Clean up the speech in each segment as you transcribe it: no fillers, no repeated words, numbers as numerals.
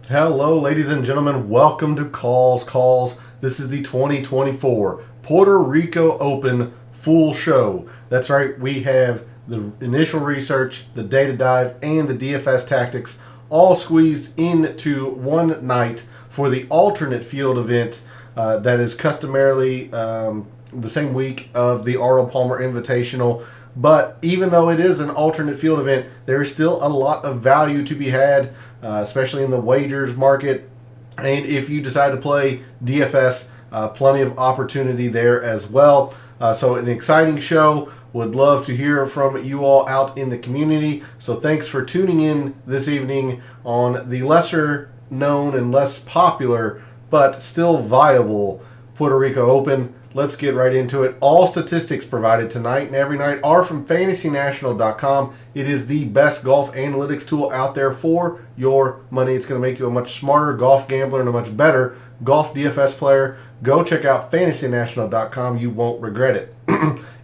Hello, ladies and gentlemen. Welcome to Calls. This is the 2024 Puerto Rico Open full show. That's right. We have the initial research, the data dive, and the DFS tactics all squeezed into one night for the alternate field event that is customarily the same week of the Arnold Palmer Invitational. But even though it is an alternate field event, there is still a lot of value to be had, especially in the wagers market. And if you decide to play DFS, plenty of opportunity there as well. So an exciting show. Would love to hear from you all out in the community. So thanks for tuning in this evening on the lesser known and less popular, but still viable Puerto Rico Open. Let's get right into it. All statistics provided tonight and every night are from FantasyNational.com. It is the best golf analytics tool out there for your money. It's going to make you a much smarter golf gambler and a much better golf DFS player. Go check out FantasyNational.com. You won't regret it.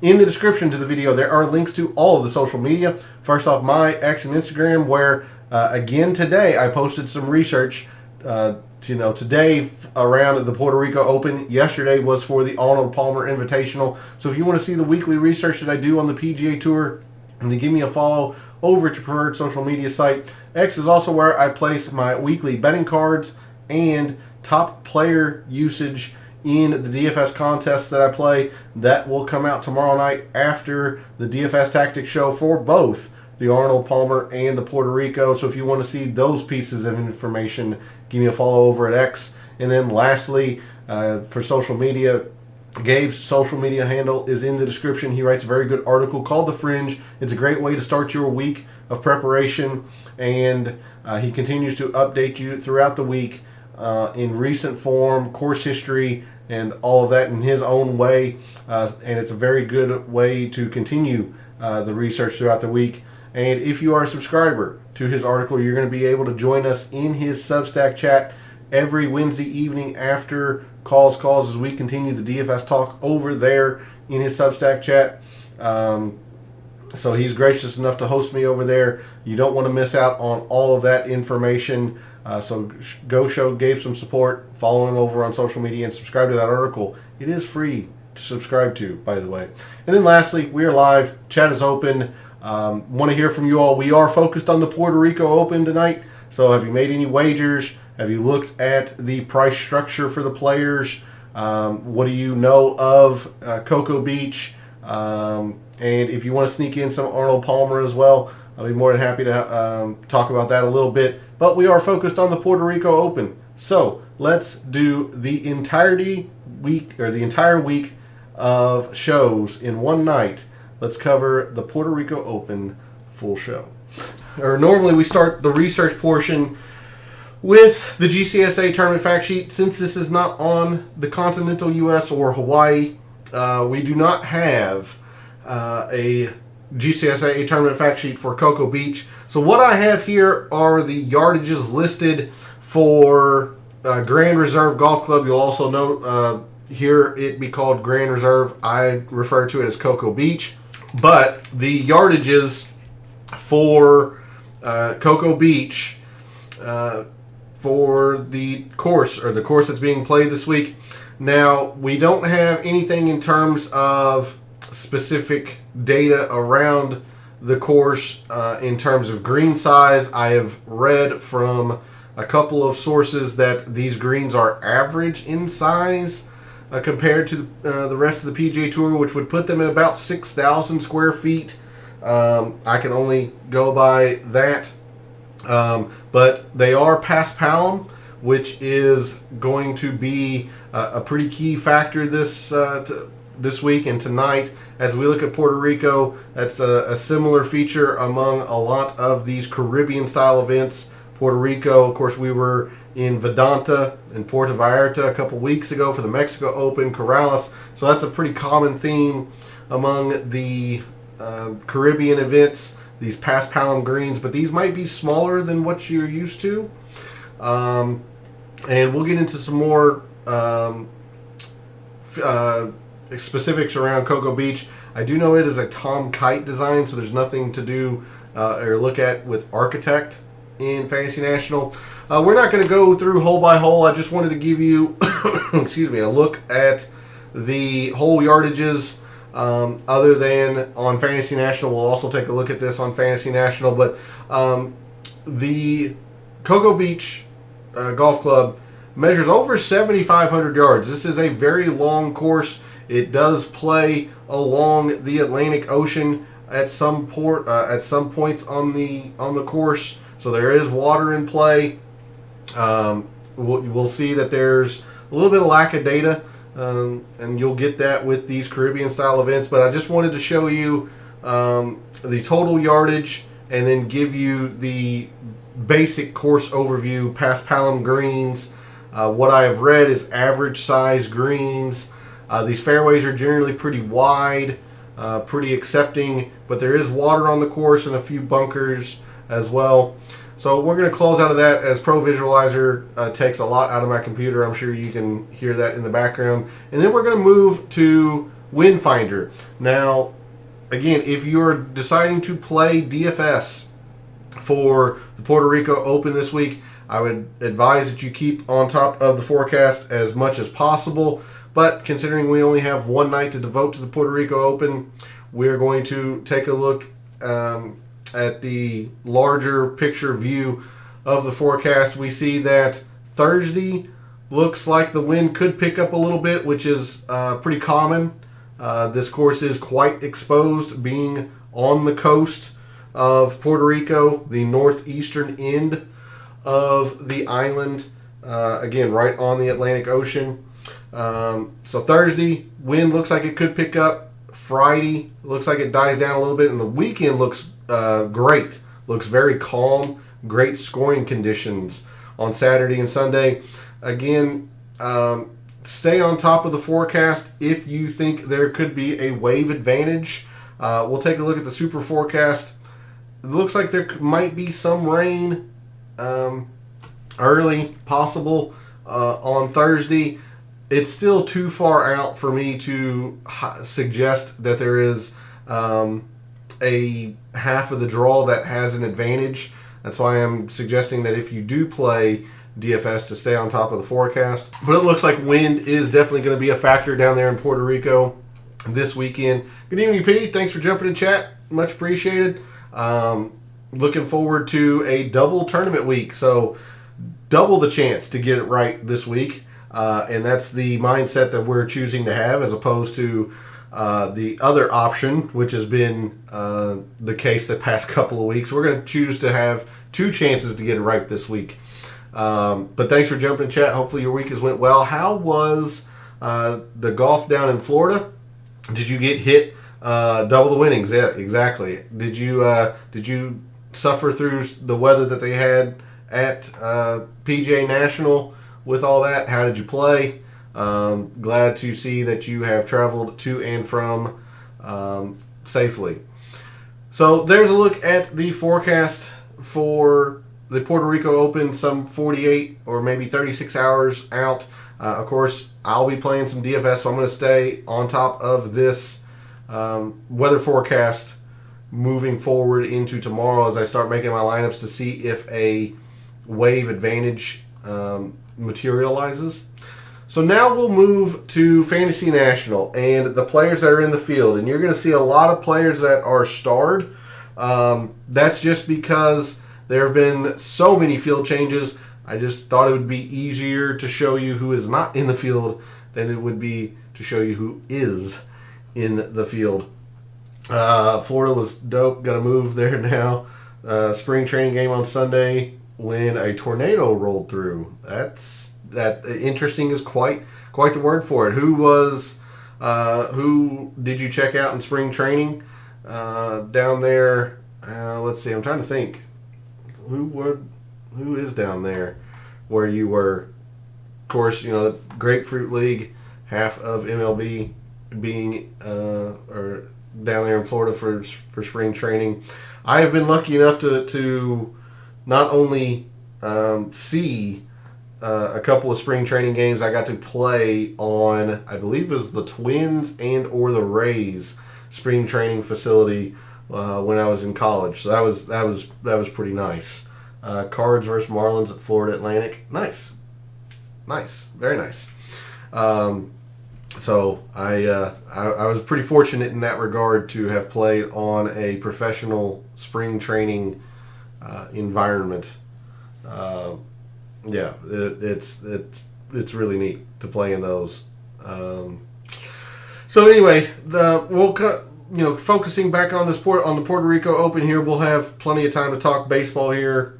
In the description to the video, there are links to all of the social media. First off, my X and Instagram, where again today I posted some research. Today around the Puerto Rico Open. Yesterday was for the Arnold Palmer Invitational. So if you want to see the weekly research that I do on the PGA Tour, and then give me a follow over to preferred social media site. X is also where I place my weekly betting cards and top player usage in the DFS contests that I play. That will come out tomorrow night after the DFS Tactics show for both the Arnold Palmer and the Puerto Rico. So if you want to see those pieces of information, give me a follow over at X. And then lastly, for social media, Gabe's social media handle is in the description. He writes a very good article called The Fringe. It's a great way to start your week of preparation, and he continues to update you throughout the week in recent form, course history, and all of that in his own way. And it's a very good way to continue the research throughout the week. And if you are a subscriber to his article, you're going to be able to join us in his Substack chat every Wednesday evening after calls as we continue the DFS talk over there in his Substack chat. So he's gracious enough to host me over there. You don't want to miss out on all of that information. So go show Gabe some support, follow him over on social media, and subscribe to that article. It is free to subscribe to, by the way. And then lastly, we are live. Chat is open. Want to hear from you all. We are focused on the Puerto Rico Open tonight. So have you made any wagers? Have you looked at the price structure for the players? What do you know of Cocoa Beach? And if you want to sneak in some Arnold Palmer as well, I'll be more than happy to talk about that a little bit. But we are focused on the Puerto Rico Open. So let's do the entire week of shows in one night. Let's cover the Puerto Rico Open full show. Normally we start the research portion with the GCSA tournament fact sheet. Since this is not on the continental U.S. or Hawaii, we do not have a GCSA tournament fact sheet for Cocoa Beach. So what I have here are the yardages listed for Grand Reserve Golf Club. You'll also note here it be called Grand Reserve. I refer to it as Cocoa Beach. But the yardages for Cocoa Beach for the course that's being played this week. Now, we don't have anything in terms of specific data around the course in terms of green size. I have read from a couple of sources that these greens are average in size compared to the rest of the PGA Tour, which would put them at about 6,000 square feet. I can only go by that. But they are pass palm, which is going to be a pretty key factor this week and tonight. As we look at Puerto Rico, that's a similar feature among a lot of these Caribbean-style events. Puerto Rico, of course, we were in Vedanta and Puerto Vallarta a couple weeks ago for the Mexico Open, Corrales. So that's a pretty common theme among the Caribbean events, these pass palm greens, but these might be smaller than what you're used to. And we'll get into some more specifics around Cocoa Beach. I do know it is a Tom Kite design, so there's nothing to do or look at with Architect in Fantasy National. We're not going to go through hole by hole. I just wanted to give you, excuse me, a look at the hole yardages. Other than on Fantasy National, we'll also take a look at this on Fantasy National. But the Cocoa Beach Golf Club measures over 7,500 yards. This is a very long course. It does play along the Atlantic Ocean at some points on the course, so there is water in play. We'll see that there's a little bit of lack of data, and you'll get that with these Caribbean style events. But I just wanted to show you the total yardage and then give you the basic course overview. Paspalum greens. What I have read is average size greens. These fairways are generally pretty wide, pretty accepting, but there is water on the course and a few bunkers as well. So we're going to close out of that as Pro Visualizer takes a lot out of my computer. I'm sure you can hear that in the background. And then we're going to move to Wind Finder. Now, again, if you're deciding to play DFS for the Puerto Rico Open this week, I would advise that you keep on top of the forecast as much as possible. But considering we only have one night to devote to the Puerto Rico Open, we're going to take a look at the larger picture view of the forecast. We see that Thursday looks like the wind could pick up a little bit, which is pretty common. This course is quite exposed, being on the coast of Puerto Rico, the northeastern end of the island, again, right on the Atlantic Ocean. So Thursday, wind looks like it could pick up. Friday looks like it dies down a little bit, and the weekend looks great. Looks very calm. Great scoring conditions on Saturday and Sunday. Again, stay on top of the forecast if you think there could be a wave advantage. We'll take a look at the super forecast. It looks like there might be some rain early possible on Thursday. It's still too far out for me to suggest that there is a half of the draw that has an advantage. That's why I'm suggesting that if you do play DFS, to stay on top of the forecast. But it looks like wind is definitely going to be a factor down there in Puerto Rico this weekend. Good evening, Pete. Thanks for jumping in chat. Much appreciated. Looking forward to a double tournament week. So double the chance to get it right this week. And that's the mindset that we're choosing to have, as opposed to the other option, which has been the case the past couple of weeks. We're going to choose to have two chances to get it right this week. But thanks for jumping in chat. Hopefully your week has went well. How was the golf down in Florida? Did you get hit double the winnings? Yeah, exactly. Did you suffer through the weather that they had at PGA National with all that? How did you play? Glad to see that you have traveled to and from safely. So there's a look at the forecast for the Puerto Rico Open, some 48 or maybe 36 hours out. Of course, I'll be playing some DFS, so I'm going to stay on top of this weather forecast moving forward into tomorrow as I start making my lineups to see if a wave advantage materializes. So now we'll move to Fantasy National and the players that are in the field. And you're going to see a lot of players that are starred. That's just because there have been so many field changes. I just thought it would be easier to show you who is not in the field than it would be to show you who is in the field. Florida was dope. Got to move there now. Spring training game on Sunday when a tornado rolled through. That interesting is quite the word for it. Who did you check out in spring training down there? Let's see. I'm trying to think. Who is down there where you were? Of course, the Grapefruit League, half of MLB being or down there in Florida for spring training. I have been lucky enough to not only see a couple of spring training games. I got to play on, I believe it was the Twins and or the Rays spring training facility when I was in college. So that was pretty nice. Cards versus Marlins at Florida Atlantic. Nice. Very nice. So I was pretty fortunate in that regard to have played on a professional spring training environment. It's really neat to play in those. So anyway, focusing back on the Puerto Rico Open here, we'll have plenty of time to talk baseball here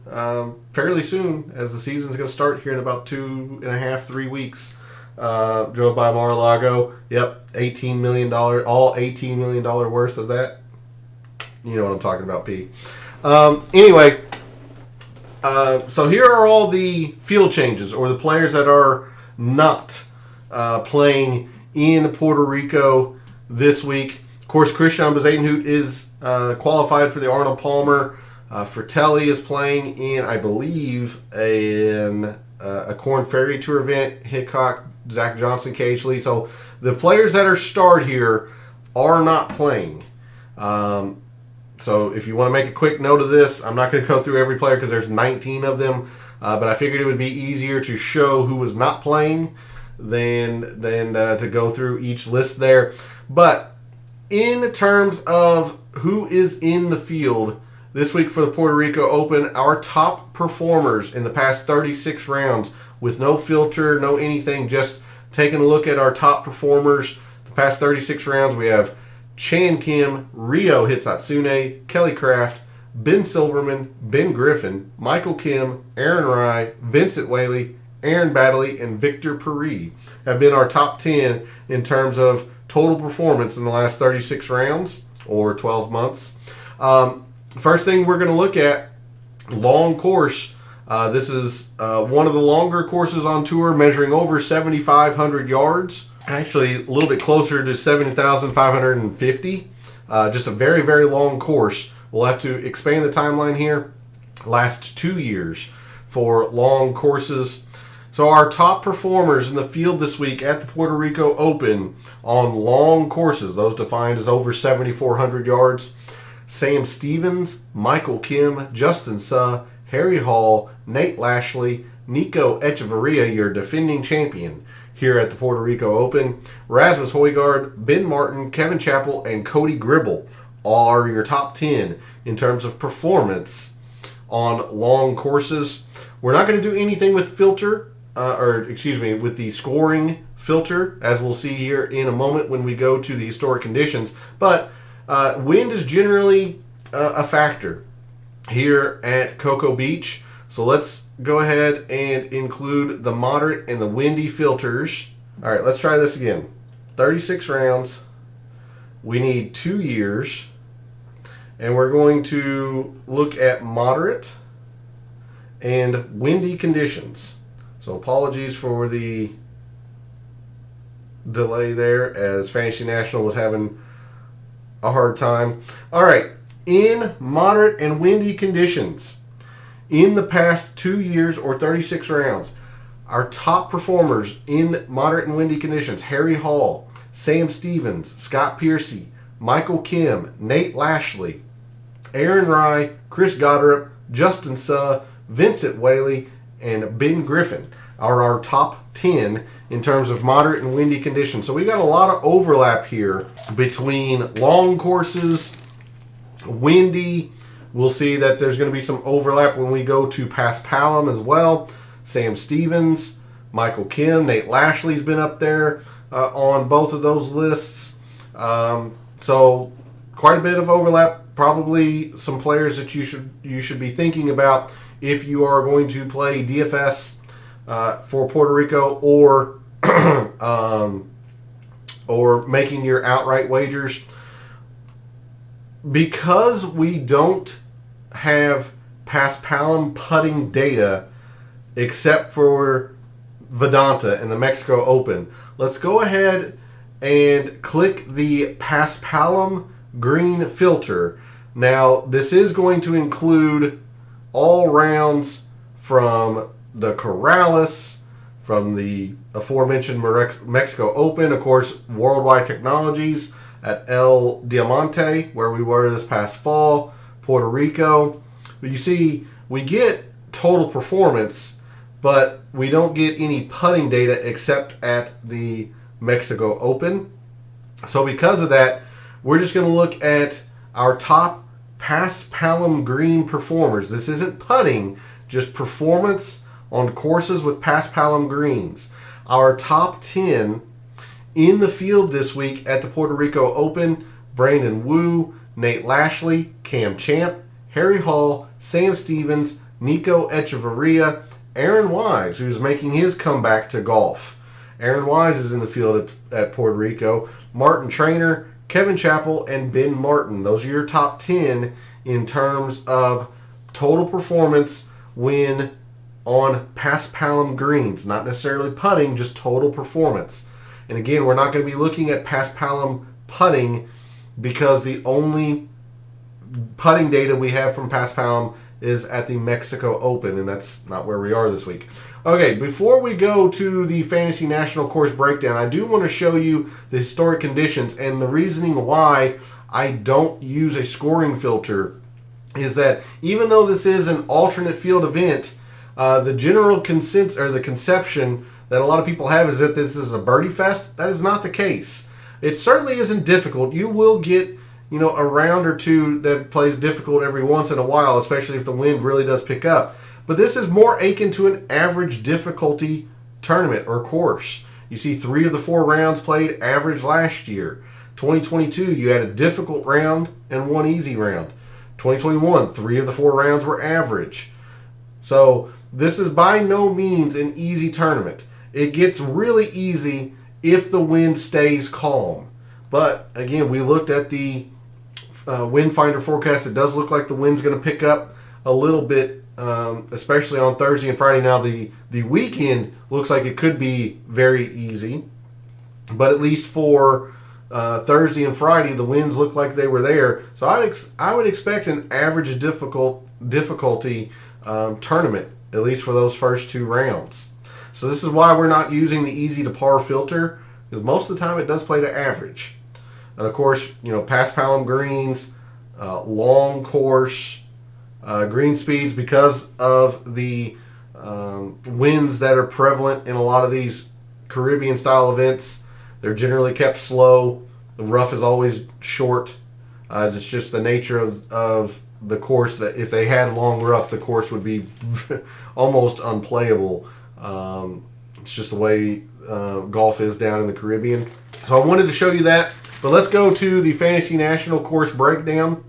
fairly soon, as the season's going to start here in about 2.5, 3 weeks. Drove by Mar-a-Lago. Yep, $18 million, all $18 million worth of that. You know what I'm talking about, P. Anyway, so here are all the field changes, or the players that are not playing in Puerto Rico this week. Of course, Christian Bezuidenhout is qualified for the Arnold Palmer. Fratelli is playing in, I believe, a Korn Ferry Tour event. Hickok, Zach Johnson, Cage Lee. So the players that are starred here are not playing. So if you want to make a quick note of this, I'm not going to go through every player because there's 19 of them. But I figured it would be easier to show who was not playing than to go through each list there. But in terms of who is in the field this week for the Puerto Rico Open, our top performers in the past 36 rounds, with no filter, no anything, just taking a look at our top performers the past 36 rounds, we have Chan Kim, Ryo Hitsatsune, Kelly Craft, Ben Silverman, Ben Griffin, Michael Kim, Aaron Rai, Vincent Whaley, Aaron Baddeley, and Victor Paris have been our top 10 in terms of total performance in the last 36 rounds, or 12 months. First thing we're going to look at, long course. This is one of the longer courses on tour, measuring over 7,500 yards. Actually, a little bit closer to 7,550. Just a very, very long course. We'll have to expand the timeline here. Last 2 years for long courses. So our top performers in the field this week at the Puerto Rico Open on long courses, those defined as over 7,400 yards: Sam Stevens, Michael Kim, Justin Suh, Harry Hall, Nate Lashley, Nico Echeverria, your defending champion here at the Puerto Rico Open. Rasmus Højgaard, Ben Martin, Kevin Chappell, and Cody Gribble are your top 10 in terms of performance on long courses. We're not going to do anything with with the scoring filter, as we'll see here in a moment when we go to the historic conditions. But wind is generally a factor here at Cocoa Beach. So let's go ahead and include the moderate and the windy filters. All right, let's try this again. 36 rounds. We need 2 years. And we're going to look at moderate and windy conditions. So apologies for the delay there, as Fantasy National was having a hard time. All right, in moderate and windy conditions, in the past 2 years or 36 rounds, our top performers in moderate and windy conditions: Harry Hall, Sam Stevens, Scott Piercy, Michael Kim, Nate Lashley, Aaron Rai, Chris Goddard, Justin Suh, Vincent Whaley, and Ben Griffin are our top 10 in terms of moderate and windy conditions. So we got a lot of overlap here between long courses, windy. We'll see that there's going to be some overlap when we go to Paspalum as well. Sam Stevens, Michael Kim, Nate Lashley's been up there on both of those lists. So quite a bit of overlap. Probably some players that you should be thinking about if you are going to play DFS for Puerto Rico, or or making your outright wagers. Because we don't have Paspalum putting data except for Vedanta and the Mexico Open, let's go ahead and click the Paspalum green filter. Now, this is going to include all rounds from the Corrales, from the aforementioned Mexico Open, of course, Worldwide Technologies at El Diamante, where we were this past fall, Puerto Rico. But you see, we get total performance, but we don't get any putting data except at the Mexico Open. So because of that, we're just going to look at our top paspalum green performers. This isn't putting, just performance on courses with paspalum greens. Our top 10 in the field this week at the Puerto Rico Open: Brandon Wu, Nate Lashley, Cam Champ, Harry Hall, Sam Stevens, Nico Echeverria, Aaron Wise, who's making his comeback to golf. Aaron Wise is in the field at Puerto Rico. Martin Trainer, Kevin Chappell, and Ben Martin. Those are your top 10 in terms of total performance when on paspalum greens. Not necessarily putting, just total performance. And again, we're not going to be looking at paspalum putting because the only putting data we have from paspalum is at the Mexico Open, and that's not where we are this week. Okay, before we go to the Fantasy National Course breakdown, I do want to show you the historic conditions, and the reasoning why I don't use a scoring filter is that even though this is an alternate field event, the general consensus or the conception that a lot of people have is that this is a birdie fest. That is not the case. It certainly isn't difficult. You will get a round or two that plays difficult every once in a while, especially if the wind really does pick up. But this is more akin to an average difficulty tournament or course. You see 3 of the 4 rounds played average last year. 2022, you had a difficult round and 1 easy round. 2021, 3 of the 4 rounds were average. So this is by no means an easy tournament. It gets really easy if the wind stays calm. But again, we looked at the wind finder forecast. It does look like the wind's going to pick up a little bit, especially on Thursday and Friday. Now the weekend looks like it could be very easy, but at least for Thursday and Friday, the winds look like they were there. So I would expect an average difficulty tournament, at least for those first 2 rounds. So this is why we're not using the easy to par filter, because most of the time it does play to average. And of course, paspalum greens, long course, green speeds, because of the winds that are prevalent in a lot of these Caribbean style events, they're generally kept slow. The rough is always short. It's just the nature of the course that if they had long rough, the course would be almost unplayable. It's just the way golf is down in the Caribbean. So I wanted to show you that. But let's go to the Fantasy National Course breakdown.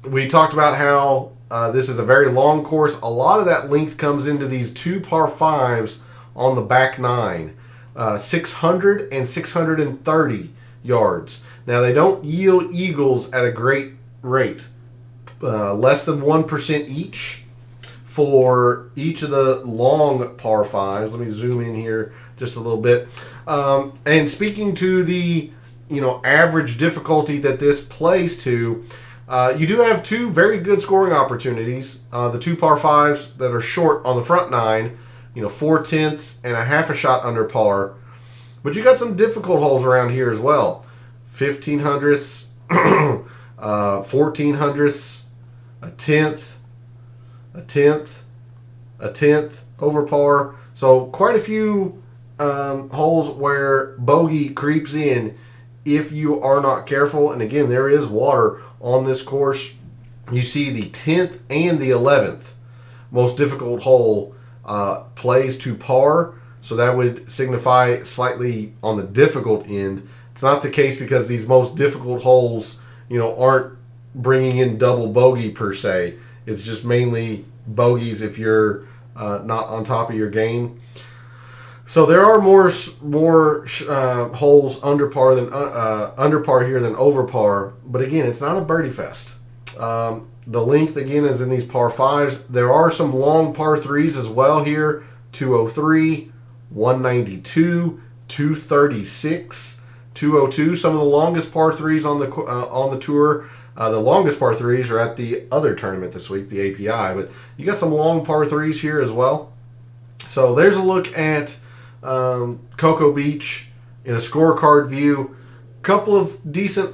We talked about how this is a very long course. A lot of that length comes into these 2 par 5s on the back 9. 600 and 630 yards. Now, they don't yield eagles at a great rate. Less than 1% each for each of the long par 5s. Let me zoom in here just a little bit. And speaking to the average difficulty that this plays to, you do have 2 very good scoring opportunities. The 2 par 5s that are short on the front 9, 4/10 and a half a shot under par. But you got some difficult holes around here as well. 1500ths, 1400ths, a 10th, a 10th, a 10th over par. So quite a few holes where bogey creeps in if you are not careful. And again, there is water on this course. You see the 10th and the 11th most difficult hole plays to par, so that would signify slightly on the difficult end. It's not the case because these most difficult holes, aren't bringing in double bogey per se. It's just mainly bogeys if you're not on top of your game. So there are more holes under par here than over par. But again, it's not a birdie fest. The length again is in these par 5s. There are some long par 3s as well here. 203, 192, 236, 202. Some of the longest par 3s on the tour. The longest par 3s are at the other tournament this week, the API. But you got some long par 3s here as well. So there's a look at Cocoa Beach in a scorecard view. Couple of decent,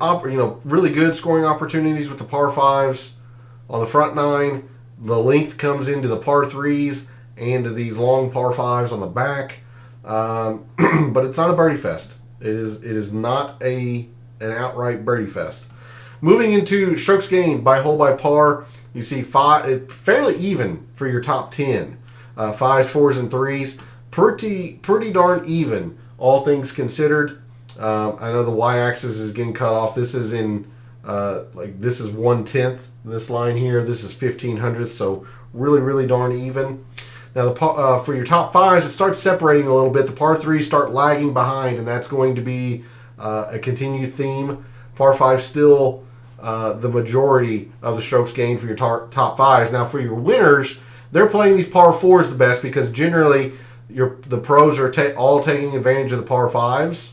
really good scoring opportunities with the par 5s on the front 9. The length comes into the par 3s and to these long par 5s on the back. But it's not a birdie fest. It is not an outright birdie fest. Moving into strokes gained by hole by par, you see fairly even for your top 10. 5s, 4s, and 3s. Pretty darn even, all things considered. I know the y-axis is getting cut off. This is in this is 1/10. This line here, this is 1500ths. So really darn even. Now for your top 5s, it starts separating a little bit. The par 3s start lagging behind, and that's going to be a continued theme. Par 5 still the majority of the strokes gained for your top 5s. Now for your winners, they're playing these par 4s the best because generally the pros are all taking advantage of the par 5s.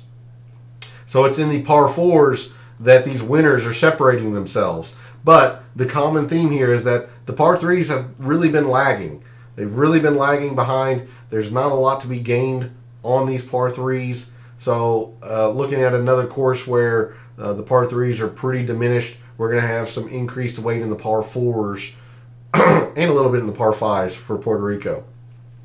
So it's in the par 4s that these winners are separating themselves. But the common theme here is that the par 3s have really been lagging. They've really been lagging behind. There's not a lot to be gained on these par 3s. So looking at another course where the par 3s are pretty diminished, we're going to have some increased weight in the par 4s and a little bit in the par 5s for Puerto Rico.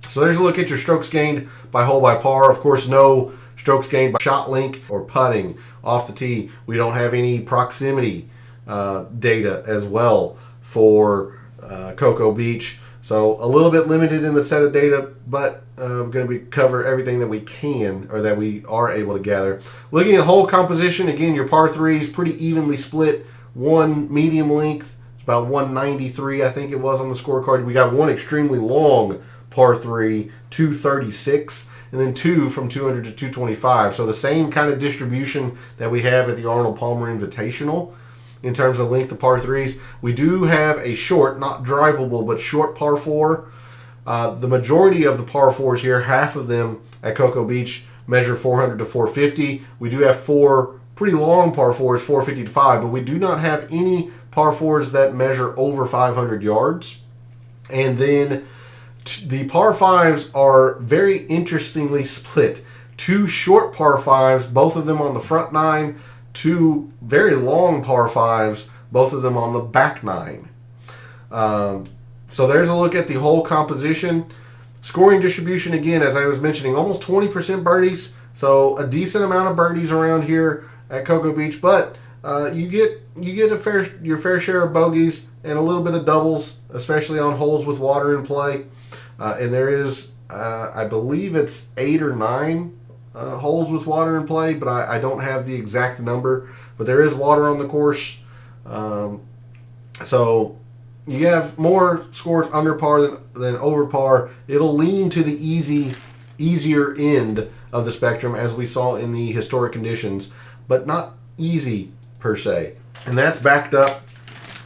So there's a look at your strokes gained by hole by par. Of course, no strokes gained by shot link or putting off the tee. We don't have any proximity data as well for Cocoa Beach. So a little bit limited in the set of data, but we're going to cover everything that we can or that we are able to gather. Looking at hole composition, again, your par 3s pretty evenly split. One medium length, it's about 193, I think it was on the scorecard. We got one extremely long par 3, 236, and then two from 200 to 225. So the same kind of distribution that we have at the Arnold Palmer Invitational. In terms of length of par 3s, we do have a short, not drivable, but short par 4. The majority of the par 4s here, half of them at Cocoa Beach, measure 400 to 450. We do have 4 pretty long par 4s, 450 to 5, but we do not have any par 4s that measure over 500 yards. And then the par 5s are very interestingly split. 2 short par 5s, both of them on the front 9. 2 very long par 5s, both of them on the back 9. So there's a look at the whole composition. Scoring distribution, again, as I was mentioning, almost 20% birdies. So a decent amount of birdies around here at Cocoa Beach, but you get your fair share of bogeys and a little bit of doubles, especially on holes with water in play. And there is, I believe it's 8 or 9 holes with water in play, but I don't have the exact number. But there is water on the course. So you have more scores under par than over par. It'll lean to the easier end of the spectrum, as we saw in the historic conditions, but not easy per se. And that's backed up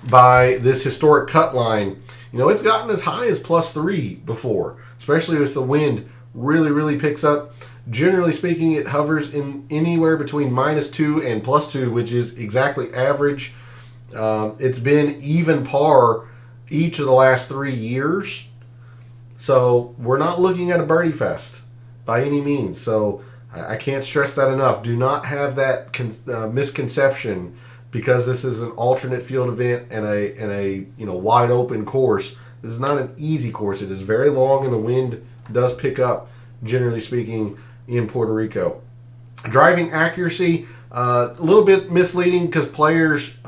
by this historic cut line. You know, it's gotten as high as +3 before, especially if the wind really picks up. Generally speaking, it hovers in anywhere between -2 and +2, which is exactly average. It's been even par each of the last 3 years. So we're not looking at a birdie fest by any means. So I can't stress that enough. Do not have that misconception because this is an alternate field event and a wide open course. This is not an easy course. It is very long, and the wind does pick up, generally speaking, in Puerto Rico. Driving accuracy, a little bit misleading because players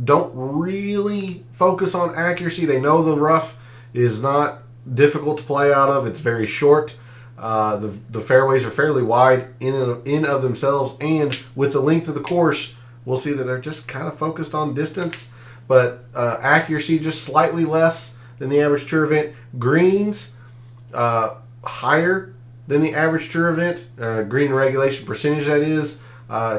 don't really focus on accuracy. They know the rough is not difficult to play out of. It's very short. The fairways are fairly wide in of themselves, and with the length of the course, we'll see that they're just kind of focused on distance, but accuracy just slightly less than the average tour event. Greens higher than the average tour event, green regulation percentage that is,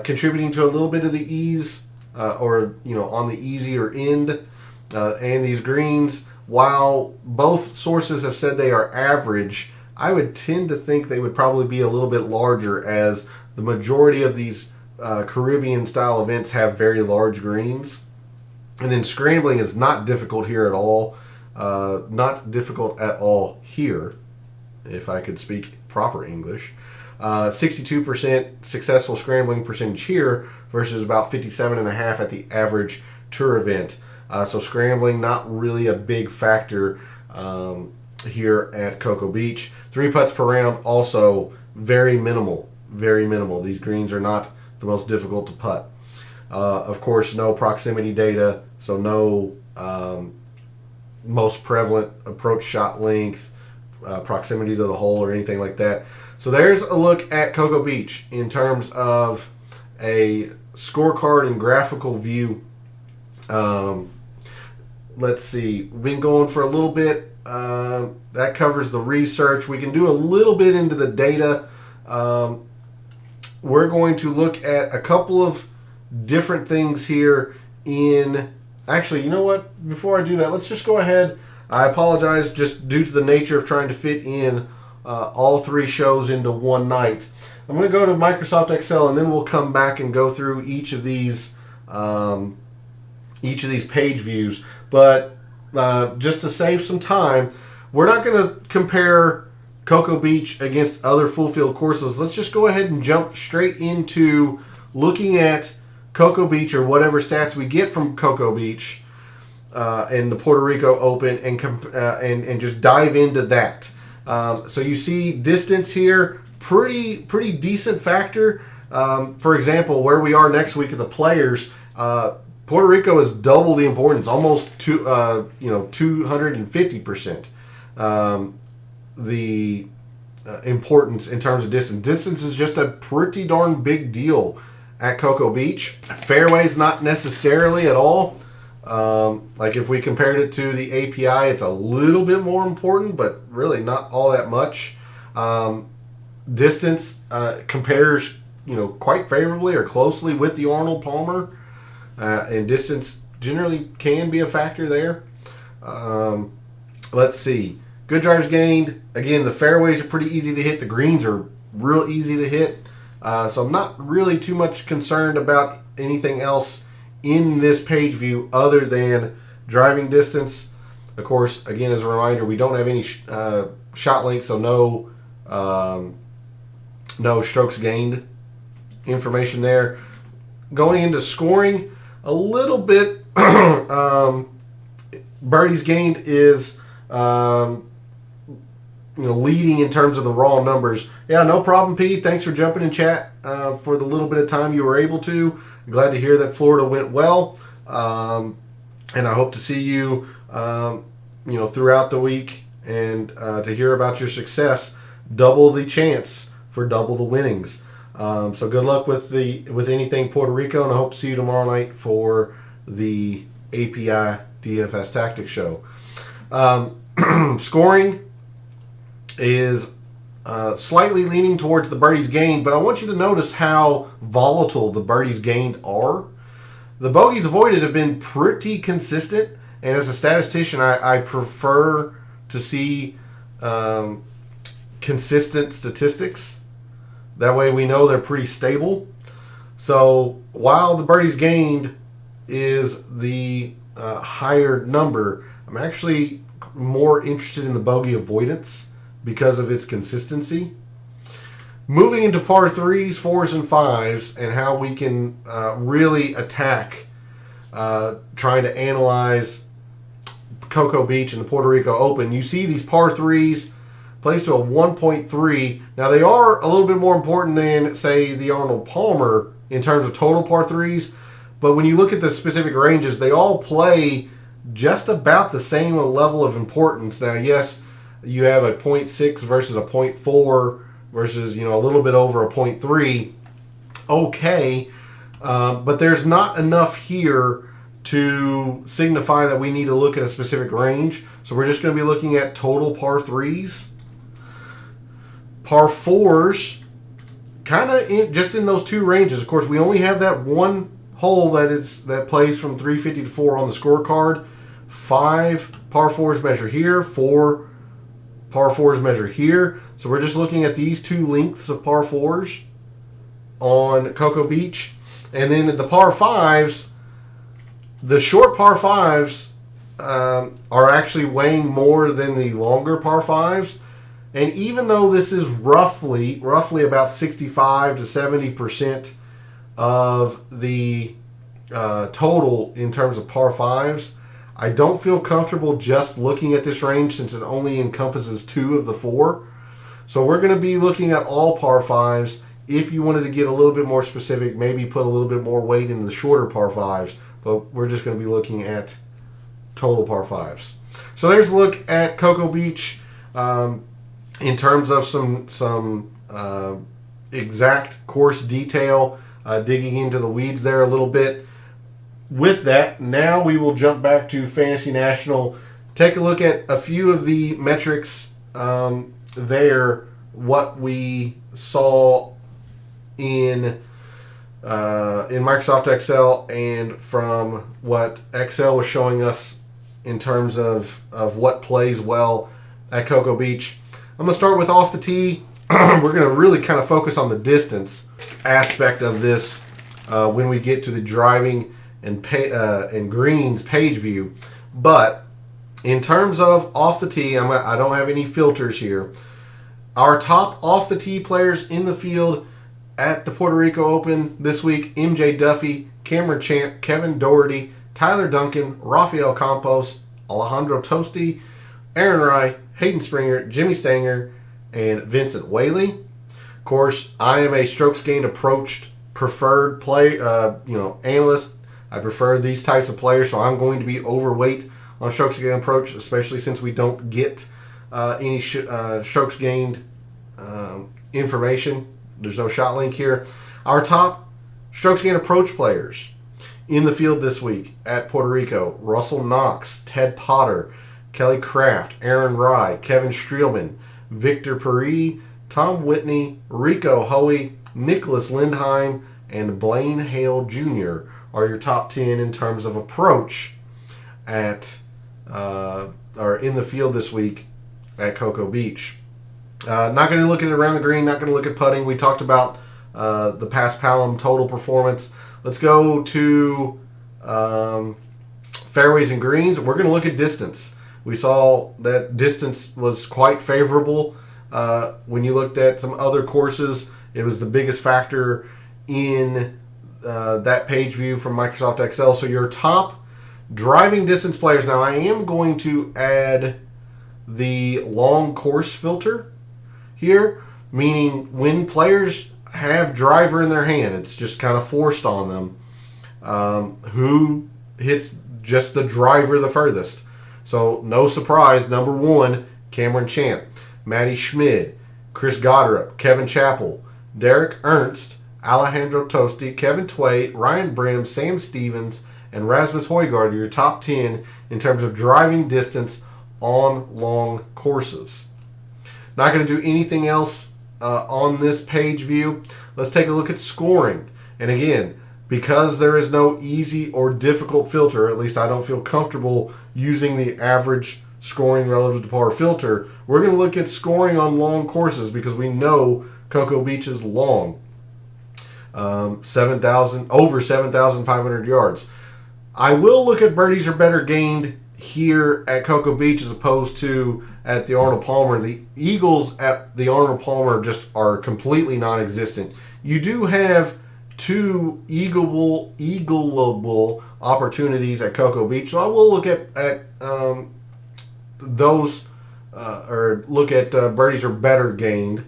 contributing to a little bit of the ease or on the easier end. And these greens, while both sources have said they are average, I would tend to think they would probably be a little bit larger, as the majority of these Caribbean style events have very large greens. And then scrambling is not difficult here at all. Not difficult at all here, if I could speak proper English. 62% successful scrambling percentage here versus about 57.5% at the average tour event. So scrambling, not really a big factor here at Cocoa Beach. 3 putts per round, also very minimal. Very minimal. These greens are not the most difficult to putt. Of course, no proximity data, so no most prevalent approach shot length, proximity to the hole, or anything like that. So there's a look at Cocoa Beach in terms of a scorecard and graphical view. Let's see. We've been going for a little bit. That covers the research. We can do a little bit into the data. We're going to look at a couple of different things here in... Actually, you know what? Before I do that, let's just go ahead. I apologize, just due to the nature of trying to fit in all 3 shows into one night. I'm going to go to Microsoft Excel, and then we'll come back and go through each of these page views. But just to save some time, we're not going to compare Cocoa Beach against other full field courses. Let's just go ahead and jump straight into looking at Cocoa Beach, or whatever stats we get from Cocoa Beach and the Puerto Rico Open, and just dive into that. So you see distance here, pretty decent factor. For example, where we are next week at the Players, Puerto Rico is double the importance, almost 250%. The importance in terms of distance. Distance is just a pretty darn big deal at Cocoa Beach. Fairways not necessarily at all. Like if we compared it to the API, it's a little bit more important, but really not all that much. Distance compares, quite favorably or closely with the Arnold Palmer, and distance generally can be a factor there. Let's see. Good drives gained. Again, the fairways are pretty easy to hit. The greens are real easy to hit. So I'm not really too much concerned about anything else in this page view other than driving distance. Of course, again, as a reminder, we don't have any shot length, so no strokes gained information there. Going into scoring, a little bit birdies gained is leading in terms of the raw numbers. Yeah, no problem, Pete. Thanks for jumping in chat for the little bit of time you were able to. Glad to hear that Florida went well, and I hope to see you, throughout the week, and to hear about your success. Double the chance for double the winnings. So good luck with anything Puerto Rico, and I hope to see you tomorrow night for the API DFS Tactics show. Scoring is slightly leaning towards the birdies gained, but I want you to notice how volatile the birdies gained are. The bogeys avoided have been pretty consistent, and as a statistician, I prefer to see consistent statistics. That way we know they're pretty stable. So while the birdies gained is the higher number, I'm actually more interested in the bogey avoidance because of its consistency. Moving into par 3s, 4s, and 5s, and how we can really attack trying to analyze Cocoa Beach and the Puerto Rico Open. You see these par 3s plays to a 1.3. Now they are a little bit more important than, say, the Arnold Palmer in terms of total par 3s, but when you look at the specific ranges, they all play just about the same level of importance. Now, yes, you have a 0.6 versus a 0.4 versus, a little bit over a 0.3. Okay, but there's not enough here to signify that we need to look at a specific range. So we're just going to be looking at total par 3s. Par 4s, kind of just in those two ranges. Of course, we only have that one hole that plays from 350 to 4 on the scorecard. 5 par 4s measure here, 4 par 4s measure here. So we're just looking at these two lengths of par 4s on Cocoa Beach. And then the par 5s, the short par 5s are actually weighing more than the longer par 5s. And even though this is roughly about 65 to 70% of the total in terms of par 5s, I don't feel comfortable just looking at this range since it only encompasses 2 of the 4. So we're going to be looking at all par 5s. If you wanted to get a little bit more specific, maybe put a little bit more weight into the shorter par 5s. But we're just going to be looking at total par 5s. So there's a look at Cocoa Beach in terms of some exact course detail, digging into the weeds there a little bit. With that, now we will jump back to Fantasy National, take a look at a few of the metrics there, what we saw in Microsoft Excel and from what Excel was showing us in terms of what plays well at Cocoa Beach. I'm going to start with off the tee. We're going to really kind of focus on the distance aspect of this when we get to the driving and greens page view. But in terms of off the tee, I don't have any filters here. Our top off the tee players in the field at the Puerto Rico Open this week: MJ Duffy, Cameron Champ, Kevin Doherty, Tyler Duncan, Rafael Campos, Alejandro Tosti, Aaron Rai, Hayden Springer, Jimmy Stanger, and Vincent Whaley. Of course, I am a strokes gained approach preferred analyst. I prefer these types of players, so I'm going to be overweight on strokes gained approach, especially since we don't get any strokes gained information. There's no shot link here. Our top strokes gained approach players in the field this week at Puerto Rico: Russell Knox, Ted Potter, Kelly Kraft, Aaron Rai, Kevin Streelman, Victor Peri, Tom Whitney, Rico Hoey, Nicholas Lindheim, and Blaine Hale Jr. are your top 10 in terms of approach at or in the field this week at Cocoa Beach. Not going to look at around the green, not going to look at putting. We talked about the Paspalum total performance. Let's go to fairways and greens. We're going to look at distance. We saw that distance was quite favorable. When you looked at some other courses, it was the biggest factor in that page view from Microsoft Excel. So your top driving distance players. Now I am going to add the long course filter here, meaning when players have driver in their hand, it's just kind of forced on them who hits just the driver the furthest. So no surprise, number 1, Cameron Champ, Matty Schmid, Chris Goddard, Kevin Chappell, Derek Ernst, Alejandro Tosti, Kevin Tway, Ryan Brim, Sam Stevens, and Rasmus Højgaard are your top 10 in terms of driving distance on long courses. Not going to do anything else on this page view. Let's take a look at scoring. And again, because there is no easy or difficult filter, at least I don't feel comfortable using the average scoring relative to par filter, we're going to look at scoring on long courses because we know Cocoa Beach is long. Over 7,500 yards. I will look at birdies are better gained here at Cocoa Beach as opposed to at the Arnold Palmer. The eagles at the Arnold Palmer just are completely non-existent. You do have 2 eagleable opportunities at Cocoa Beach, so I will look at those or look at birdies are better gained.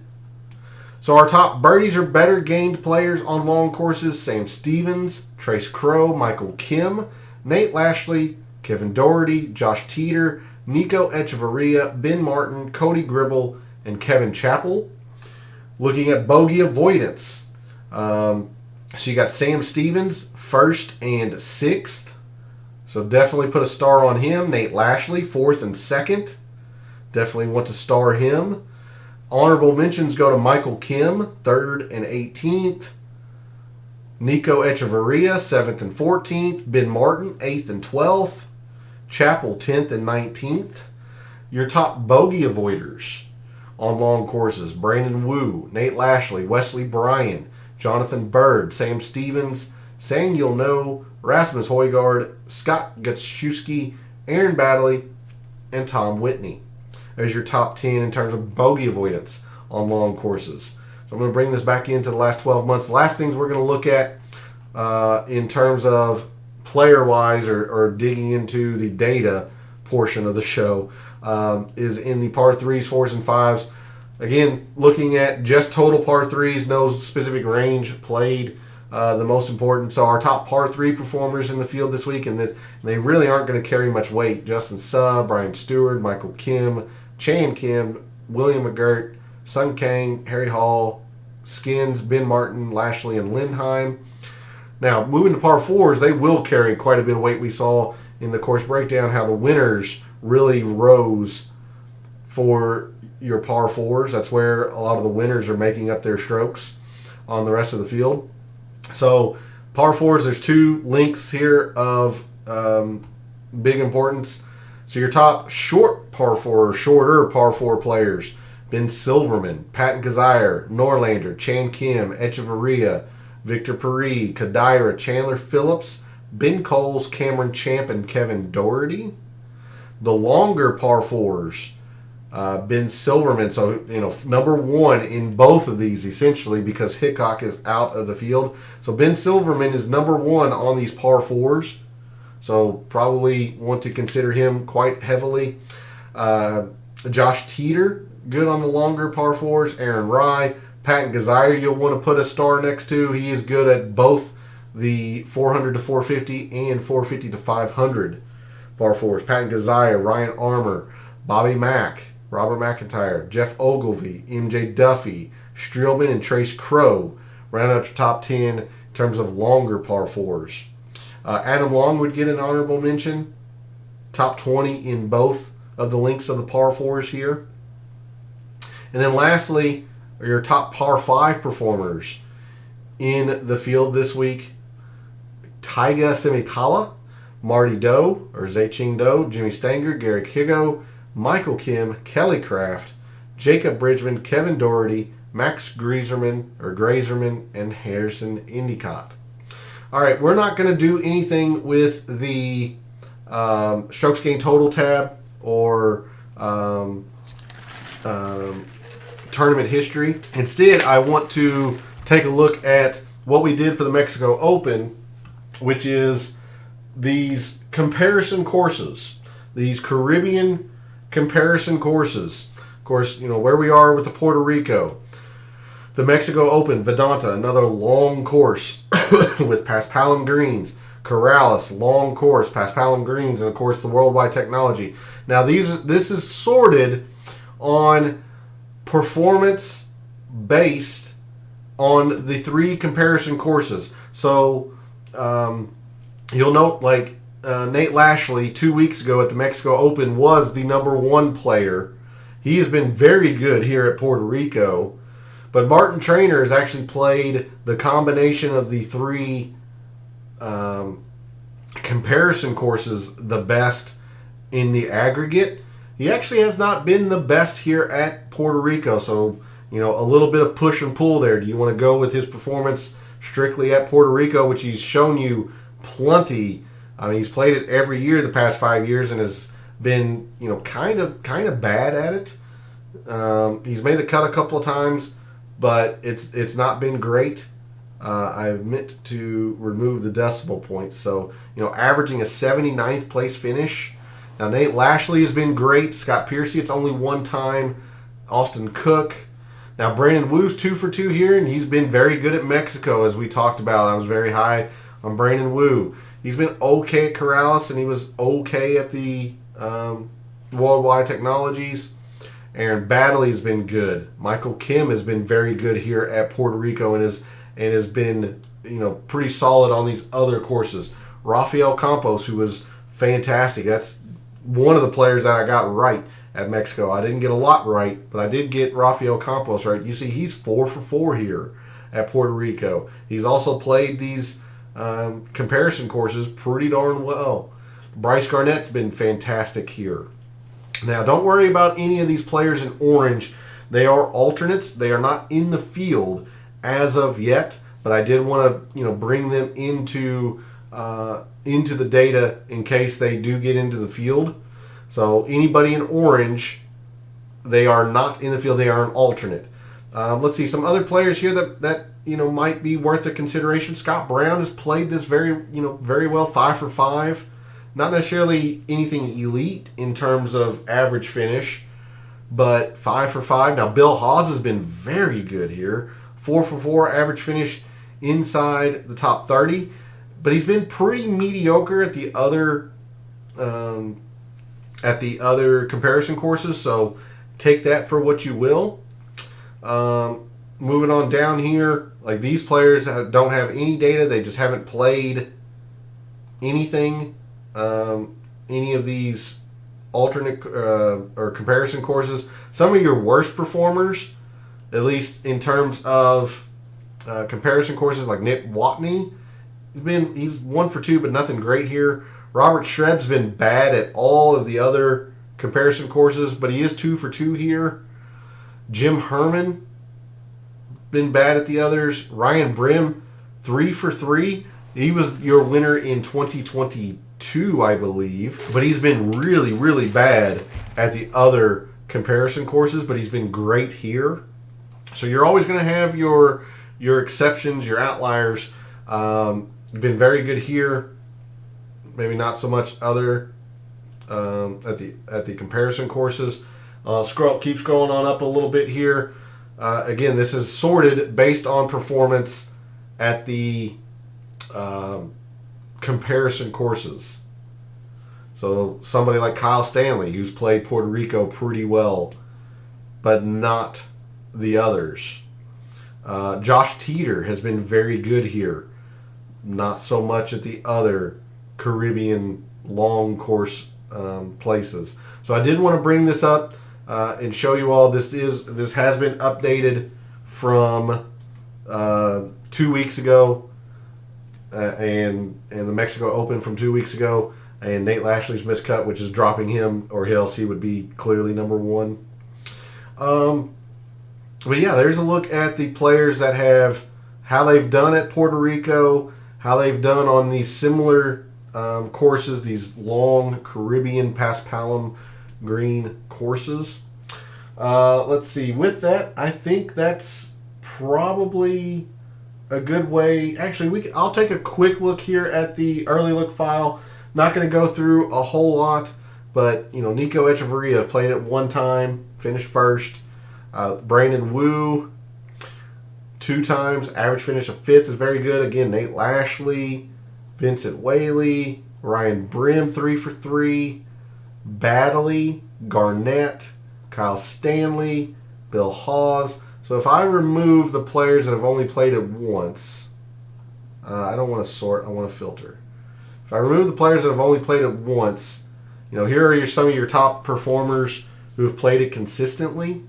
So our top birdies are better gained players on long courses: Sam Stevens, Trace Crow, Michael Kim, Nate Lashley, Kevin Doherty, Josh Teeter, Nico Echevarria, Ben Martin, Cody Gribble, and Kevin Chappell. Looking at bogey avoidance, so you got Sam Stevens 1st and 6th, so definitely put a star on him. Nate Lashley 4th and 2nd, definitely want to star him. Honorable mentions go to Michael Kim 3rd and 18th, Nico Echevarria 7th and 14th, Ben Martin 8th and 12th, Chappell 10th and 19th. Your top bogey avoiders on long courses: Brandon Wu, Nate Lashley, Wesley Bryan, Jonathan Bird, Sam Stevens, Samuel No, Rasmus Højgaard, Scott Gutschewski, Aaron Baddeley, and Tom Whitney as your top 10 in terms of bogey avoidance on long courses. So I'm going to bring this back into the last 12 months. The last things we're going to look at in terms of player-wise or digging into the data portion of the show is in the par 3s, 4s, and 5s. Again, looking at just total par 3s, no specific range played. The most important. So our top par 3 performers in the field this week, and they really aren't going to carry much weight. Justin Suh, Brian Stewart, Michael Kim, Chan Kim, William McGirt, Sung Kang, Harry Hall, Skins, Ben Martin, Lashley, and Lindheim. Now, moving to par 4s, they will carry quite a bit of weight. We saw in the course breakdown how the winners really rose for your par 4s. That's where a lot of the winners are making up their strokes on the rest of the field. So, par 4s, there's 2 links here of big importance. So, your top short par 4 or shorter par 4 players: Ben Silverman, Patton Kizzire, Norlander, Chan Kim, Echeverria, Victor Perry, Kadira, Chandler Phillips, Ben Coles, Cameron Champ, and Kevin Doherty. The longer par 4s, Ben Silverman, so number 1 in both of these essentially because Hickok is out of the field. So Ben Silverman is number 1 on these par 4s. So probably want to consider him quite heavily. Josh Teeter, good on the longer par 4s. Aaron Rye, Patton Kizzire, you'll want to put a star next to. He is good at both the 400 to 450 and 450 to 500 par 4s. Patton Kizzire, Ryan Armour, Bobby Mack, Robert McIntyre, Jeff Ogilvy, MJ Duffy, Streelman, and Trace Crow round out your top 10 in terms of longer par 4s. Adam Long would get an honorable mention. Top 20 in both of the links of the par 4s here. And then lastly, are your top par 5 performers in the field this week. Taiga Simikawa, Marty Doe, or Zai-Ching Do, Jimmy Stanger, Garrick Higo, Michael Kim, Kelly Craft, Jacob Bridgman, Kevin Doherty, Max Grazerman, and Harrison Endicott. All right, we're not going to do anything with the strokes gained total tab or tournament history. Instead, I want to take a look at what we did for the Mexico Open, which is these comparison courses, these Caribbean comparison courses. Of course, where we are with the Puerto Rico. The Mexico Open, Vedanta, another long course with Paspalum Greens. Corrales, long course, Paspalum Greens, and of course the Worldwide Technology. Now this is sorted on performance based on the 3 comparison courses. So you'll note Nate Lashley 2 weeks ago at the Mexico Open was the number 1 player. He has been very good here at Puerto Rico. But Martin Traynor has actually played the combination of the 3 comparison courses the best in the aggregate. He actually has not been the best here at Puerto Rico. So, a little bit of push and pull there. Do you want to go with his performance strictly at Puerto Rico, which he's shown you plenty? I mean, he's played it every year the past 5 years and has been, kind of bad at it. He's made the cut a couple of times, but it's not been great. I've meant to remove the decimal points. So, averaging a 79th place finish. Now, Nate Lashley has been great. Scott Piercy, it's only 1 time. Austin Cook. Now, Brandon Wu's 2 for 2 here, and he's been very good at Mexico, as we talked about. I was very high on Brandon Wu. He's been okay at Corrales, and he was okay at the Worldwide Technologies. Aaron Baddeley has been good. Michael Kim has been very good here at Puerto Rico and has been pretty solid on these other courses. Rafael Campos, who was fantastic. That's one of the players that I got right at Mexico. I didn't get a lot right, but I did get Rafael Campos right. You see, he's 4 for 4 here at Puerto Rico. He's also played these comparison courses pretty darn well. Bryce Garnett's been fantastic here. Now, don't worry about any of these players in orange. They are alternates. They are not in the field as of yet, but I did want to bring them into the data in case they do get into the field. So anybody in orange, they are not in the field. They are an alternate. Let's see some other players here that might be worth a consideration. Scott Brown has played this very well, 5 for 5. Not necessarily anything elite in terms of average finish, but 5 for 5. Now, Bill Haas has been very good here. 4 for 4 average finish inside the top 30. But he's been pretty mediocre at the other comparison courses, so take that for what you will. Moving on down here, like these players don't have any data. They just haven't played anything, any of these alternate or comparison courses. Some of your worst performers, at least in terms of comparison courses, like Nick Watney, he's 1 for 2, but nothing great here. Robert Shreb's been bad at all of the other comparison courses, but he is 2 for 2 here. Jim Herman, been bad at the others. Ryan Brim, 3 for 3. He was your winner in 2022, I believe. But he's been really, really bad at the other comparison courses, but he's been great here. So you're always going to have your exceptions, your outliers. Been very good here. Maybe not so much other at the comparison courses. Keep scrolling on up a little bit here. Again, this is sorted based on performance at the comparison courses. So somebody like Kyle Stanley, who's played Puerto Rico pretty well, but not the others. Josh Teeter has been very good here. Not so much at the other Caribbean long course places. So I did want to bring this up and show you all. This has been updated from 2 weeks ago, and the Mexico Open from 2 weeks ago, and Nate Lashley's miscut, which is dropping him, or else he would be clearly number 1. But yeah, there's a look at the players that have how they've done at Puerto Rico, how they've done on these similar courses, these long Caribbean Paspalum green courses. Let's see. With that, I think that's probably a good way. Actually, I'll take a quick look here at the early look file. Not going to go through a whole lot, but Nico Echeverria played it 1 time, finished first. Brandon Wu 2 times, average finish of 5th is very good. Again, Nate Lashley, Vincent Whaley, Ryan Brim 3 for 3, Baddeley, Garnett, Kyle Stanley, Bill Haas. So if I remove the players that have only played it once, I don't want to sort, I want to filter. If I remove the players that have only played it once, here are some of your top performers who have played it consistently.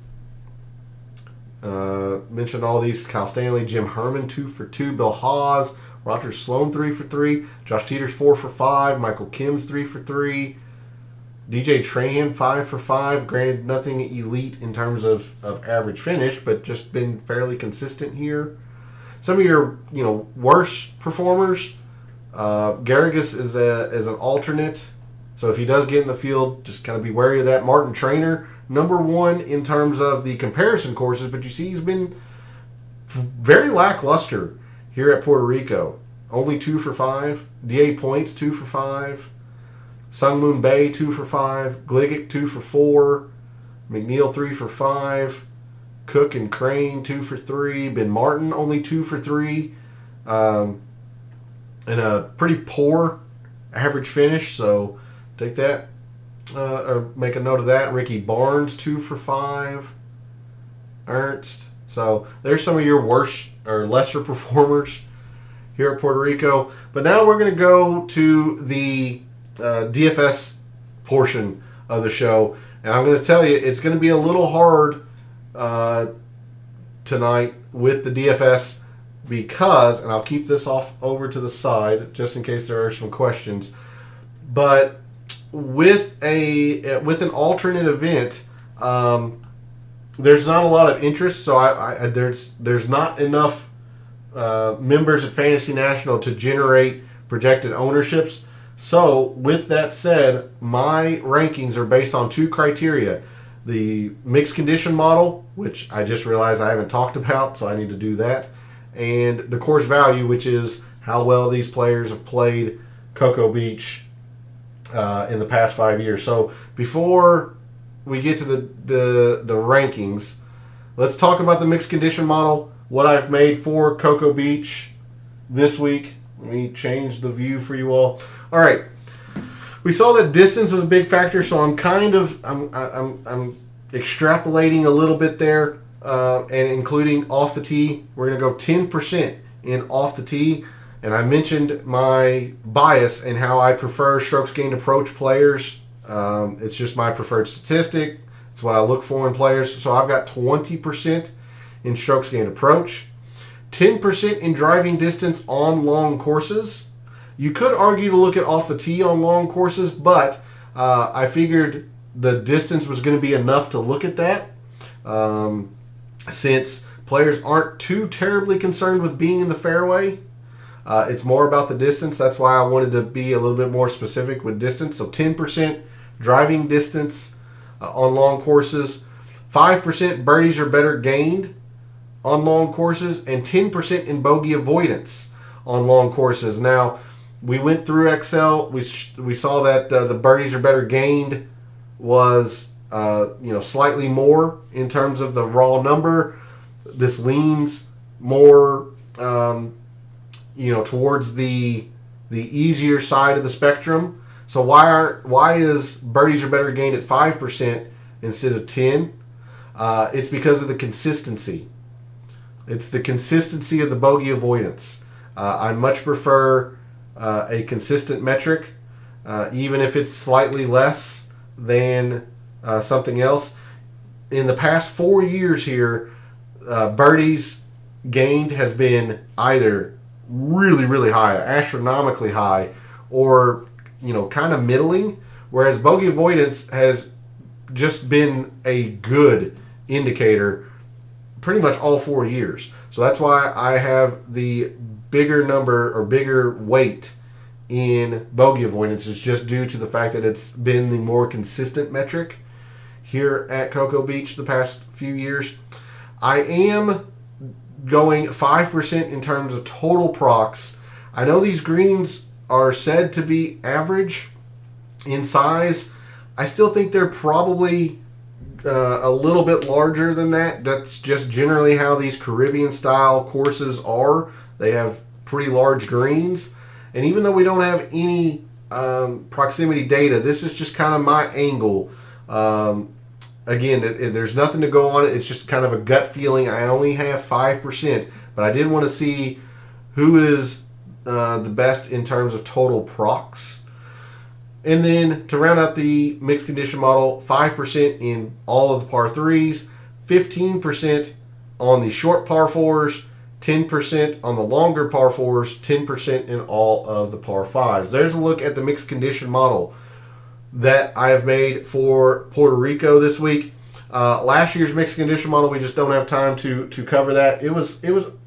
Mentioned all these: Kyle Stanley, Jim Herman 2 for 2, Bill Haas, Roger Sloan 3 for 3, Josh Teeters 4 for 5, Michael Kim's 3 for 3, DJ Trahan 5 for 5. Granted, nothing elite in terms of average finish, but just been fairly consistent here. Some of your worst performers, Garrigus is an alternate, so if he does get in the field, just kind of be wary of that. Martin Trainer, number 1 in terms of the comparison courses, but you see he's been very lackluster here at Puerto Rico. Only 2 for 5. D.A. Points 2 for 5. Sung Moon Bay 2 for 5. Gligic 2 for 4. McNeil 3 for 5. Cook and Crane 2 for 3. Ben Martin only 2 for 3. And a pretty poor average finish, so take that. Or make a note of that. Ricky Barnes 2 for 5. Ernst. So there's some of your worst or lesser performers here at Puerto Rico. But now we're going to go to the DFS portion of the show, and I'm going to tell you it's going to be a little hard tonight with the DFS because, and I'll keep this off over to the side just in case there are some questions, but with an alternate event, there's not a lot of interest, so there's not enough members at Fantasy National to generate projected ownerships. So with that said, my rankings are based on 2 criteria: the mixed condition model, which I just realized I haven't talked about, so I need to do that, and the course value, which is how well these players have played Cocoa Beach in the past 5 years. So before we get to the rankings, let's talk about the mixed condition model, what I've made for Cocoa Beach this week. Let me change the view for you all. All right. We saw that distance was a big factor, so I'm extrapolating a little bit there, and including off the tee. We're going to go 10% in off the tee, and I mentioned my bias and how I prefer strokes gained approach players. It's just my preferred statistic. It's what I look for in players. So I've got 20% in strokes gained approach, 10% in driving distance on long courses. You could argue to look at off the tee on long courses, but I figured the distance was going to be enough to look at that, since players aren't too terribly concerned with being in the fairway. It's more about the distance. That's why I wanted to be a little bit more specific with distance. So 10% driving distance on long courses, 5% birdies or better gained on long courses, and 10% in bogey avoidance on long courses. Now, we went through Excel. We saw that the birdies or better gained was slightly more in terms of the raw number. This leans more towards the easier side of the spectrum. So why is birdies or better gained at 5% instead of 10? It's because of the consistency. It's the consistency of the bogey avoidance. I much prefer a consistent metric, even if it's slightly less than something else. In the past 4 years here, birdies gained has been either really, really high, astronomically high, or kind of middling, whereas bogey avoidance has just been a good indicator pretty much all 4 years. So that's why I have the bigger number or bigger weight in bogey avoidance. Is just due to the fact that it's been the more consistent metric here at Cocoa Beach the past few years. I am going 5% in terms of total procs. I know these greens are said to be average in size. I still think they're probably a little bit larger than that. That's just generally how these Caribbean style courses are. They have pretty large greens. And even though we don't have any proximity data, this is just kind of my angle. Again, there's nothing to go on it. It's just kind of a gut feeling. I only have 5%, but I did want to see who is the best in terms of total procs. And then to round out the mixed condition model, 5% in all of the par 3s, 15% on the short par 4s, 10% on the longer par 4s, 10% in all of the par 5s. There's a look at the mixed condition model that I have made for Puerto Rico this week. Last year's mixed condition model, we just don't have time to cover that. It was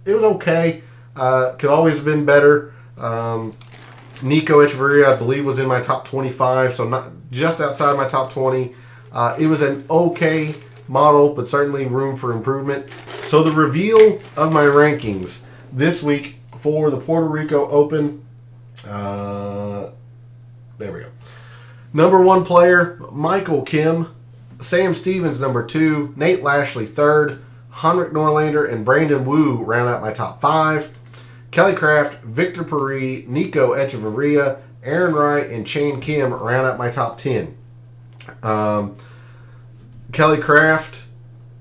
okay. Could always have been better. Nico Echeverria, I believe, was in my top 25, so not just outside my top 20. It was an okay model, but certainly room for improvement. So the reveal of my rankings this week for the Puerto Rico Open. There we go. Number 1 player, Michael Kim. Sam Stevens, number 2. Nate Lashley, 3rd. Henrik Norlander and Brandon Wu round out my top 5. Kelly Craft, Victor Peri, Nico Echeverria, Aaron Wright, and Chan Kim round out my top 10. Kelly Craft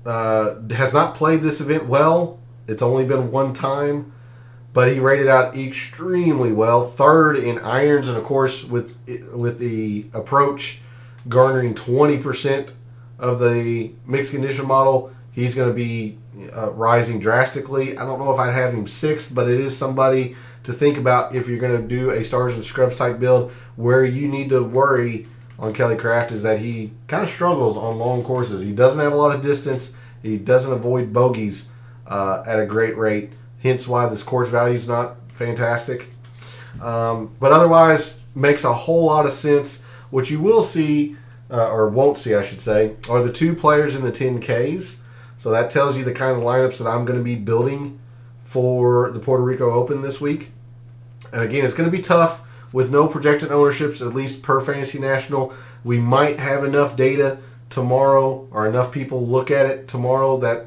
has not played this event well. It's only been one time, but he rated out extremely well. 3rd in irons, and of course with the approach garnering 20% of the mixed condition model, he's going to be rising drastically. I don't know if I'd have him 6th, but it is somebody to think about if you're going to do a stars and scrubs type build. Where you need to worry on Kelly Craft is that he kind of struggles on long courses. He doesn't have a lot of distance. He doesn't avoid bogeys at a great rate, hence why this course value is not fantastic. But otherwise, makes a whole lot of sense. What you will see, or won't see, I should say, are the 2 players in the 10Ks. So that tells you the kind of lineups that I'm going to be building for the Puerto Rico Open this week. And again, it's going to be tough with no projected ownerships, at least per Fantasy National. We might have enough data tomorrow, or enough people look at it tomorrow, that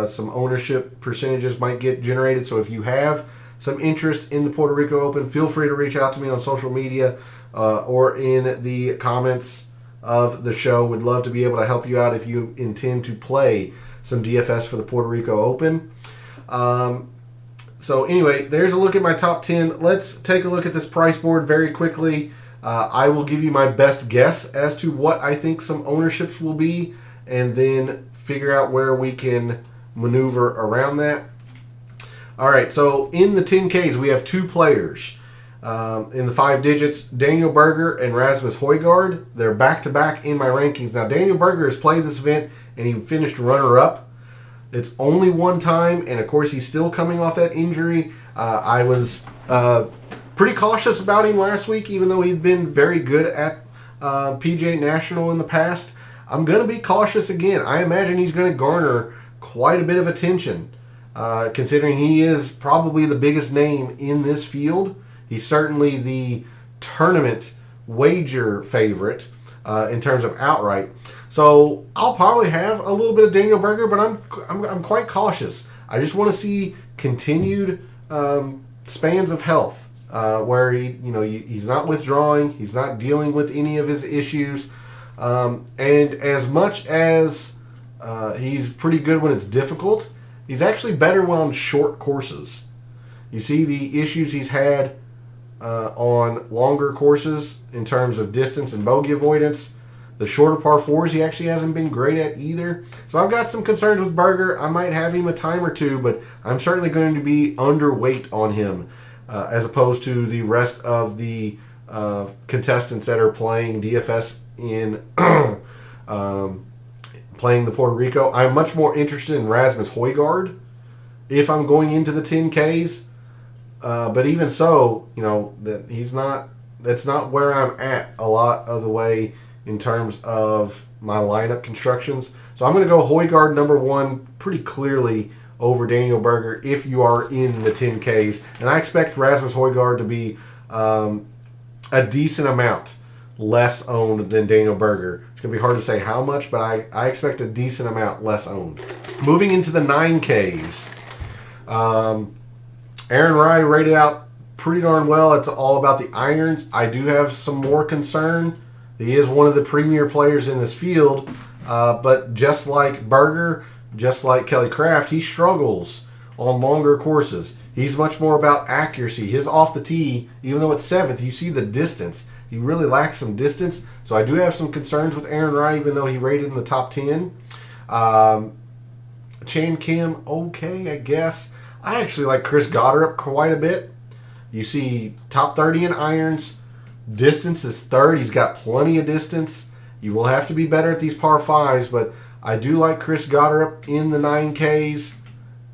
some ownership percentages might get generated. So if you have some interest in the Puerto Rico Open, feel free to reach out to me on social media or in the comments of the show. Would love to be able to help you out if you intend to play some DFS for the Puerto Rico Open. So anyway, there's a look at my top 10. Let's take a look at this price board very quickly. I will give you my best guess as to what I think some ownerships will be, and then figure out where we can maneuver around that. All right, so in the 10Ks, we have two players. In the 5 digits, Daniel Berger and Rasmus Højgaard. They're back-to-back in my rankings. Now, Daniel Berger has played this event, and he finished runner-up. It's only one time, and of course, he's still coming off that injury. I was pretty cautious about him last week, even though he'd been very good at PGA National in the past. I'm going to be cautious again. I imagine he's going to garner quite a bit of attention, considering he is probably the biggest name in this field. He's certainly the tournament wager favorite in terms of outright. So I'll probably have a little bit of Daniel Berger, but I'm quite cautious. I just want to see continued spans of health where he's not withdrawing, he's not dealing with any of his issues, and as much as he's pretty good when it's difficult, he's actually better when on short courses. You see the issues he's had on longer courses in terms of distance and bogey avoidance. The shorter par 4s he actually hasn't been great at either. So I've got some concerns with Berger. I might have him a time or two, but I'm certainly going to be underweight on him as opposed to the rest of the contestants that are playing DFS in playing the Puerto Rico. I'm much more interested in Rasmus Højgaard if I'm going into the 10Ks. But even so, that's not where I'm at a lot of the way in terms of my lineup constructions. So I'm going to go Højgaard number 1 pretty clearly over Daniel Berger if you are in the 10Ks. And I expect Rasmus Højgaard to be a decent amount less owned than Daniel Berger. It's going to be hard to say how much, but I expect a decent amount less owned. Moving into the 9Ks. Aaron Rai rated out pretty darn well. It's all about the irons. I do have some more concern. He is one of the premier players in this field, but just like Berger, just like Kelly Craft, he struggles on longer courses. He's much more about accuracy. His off the tee, even though it's 7th, you see the distance. He really lacks some distance. So I do have some concerns with Aaron Rai, even though he rated in the top 10. Chan Kim, okay, I guess. I actually like Chris Gotterup quite a bit. You see top 30 in irons. Distance is 3rd. He's got plenty of distance. You will have to be better at these par 5s, but I do like Chris Gotterup in the 9Ks.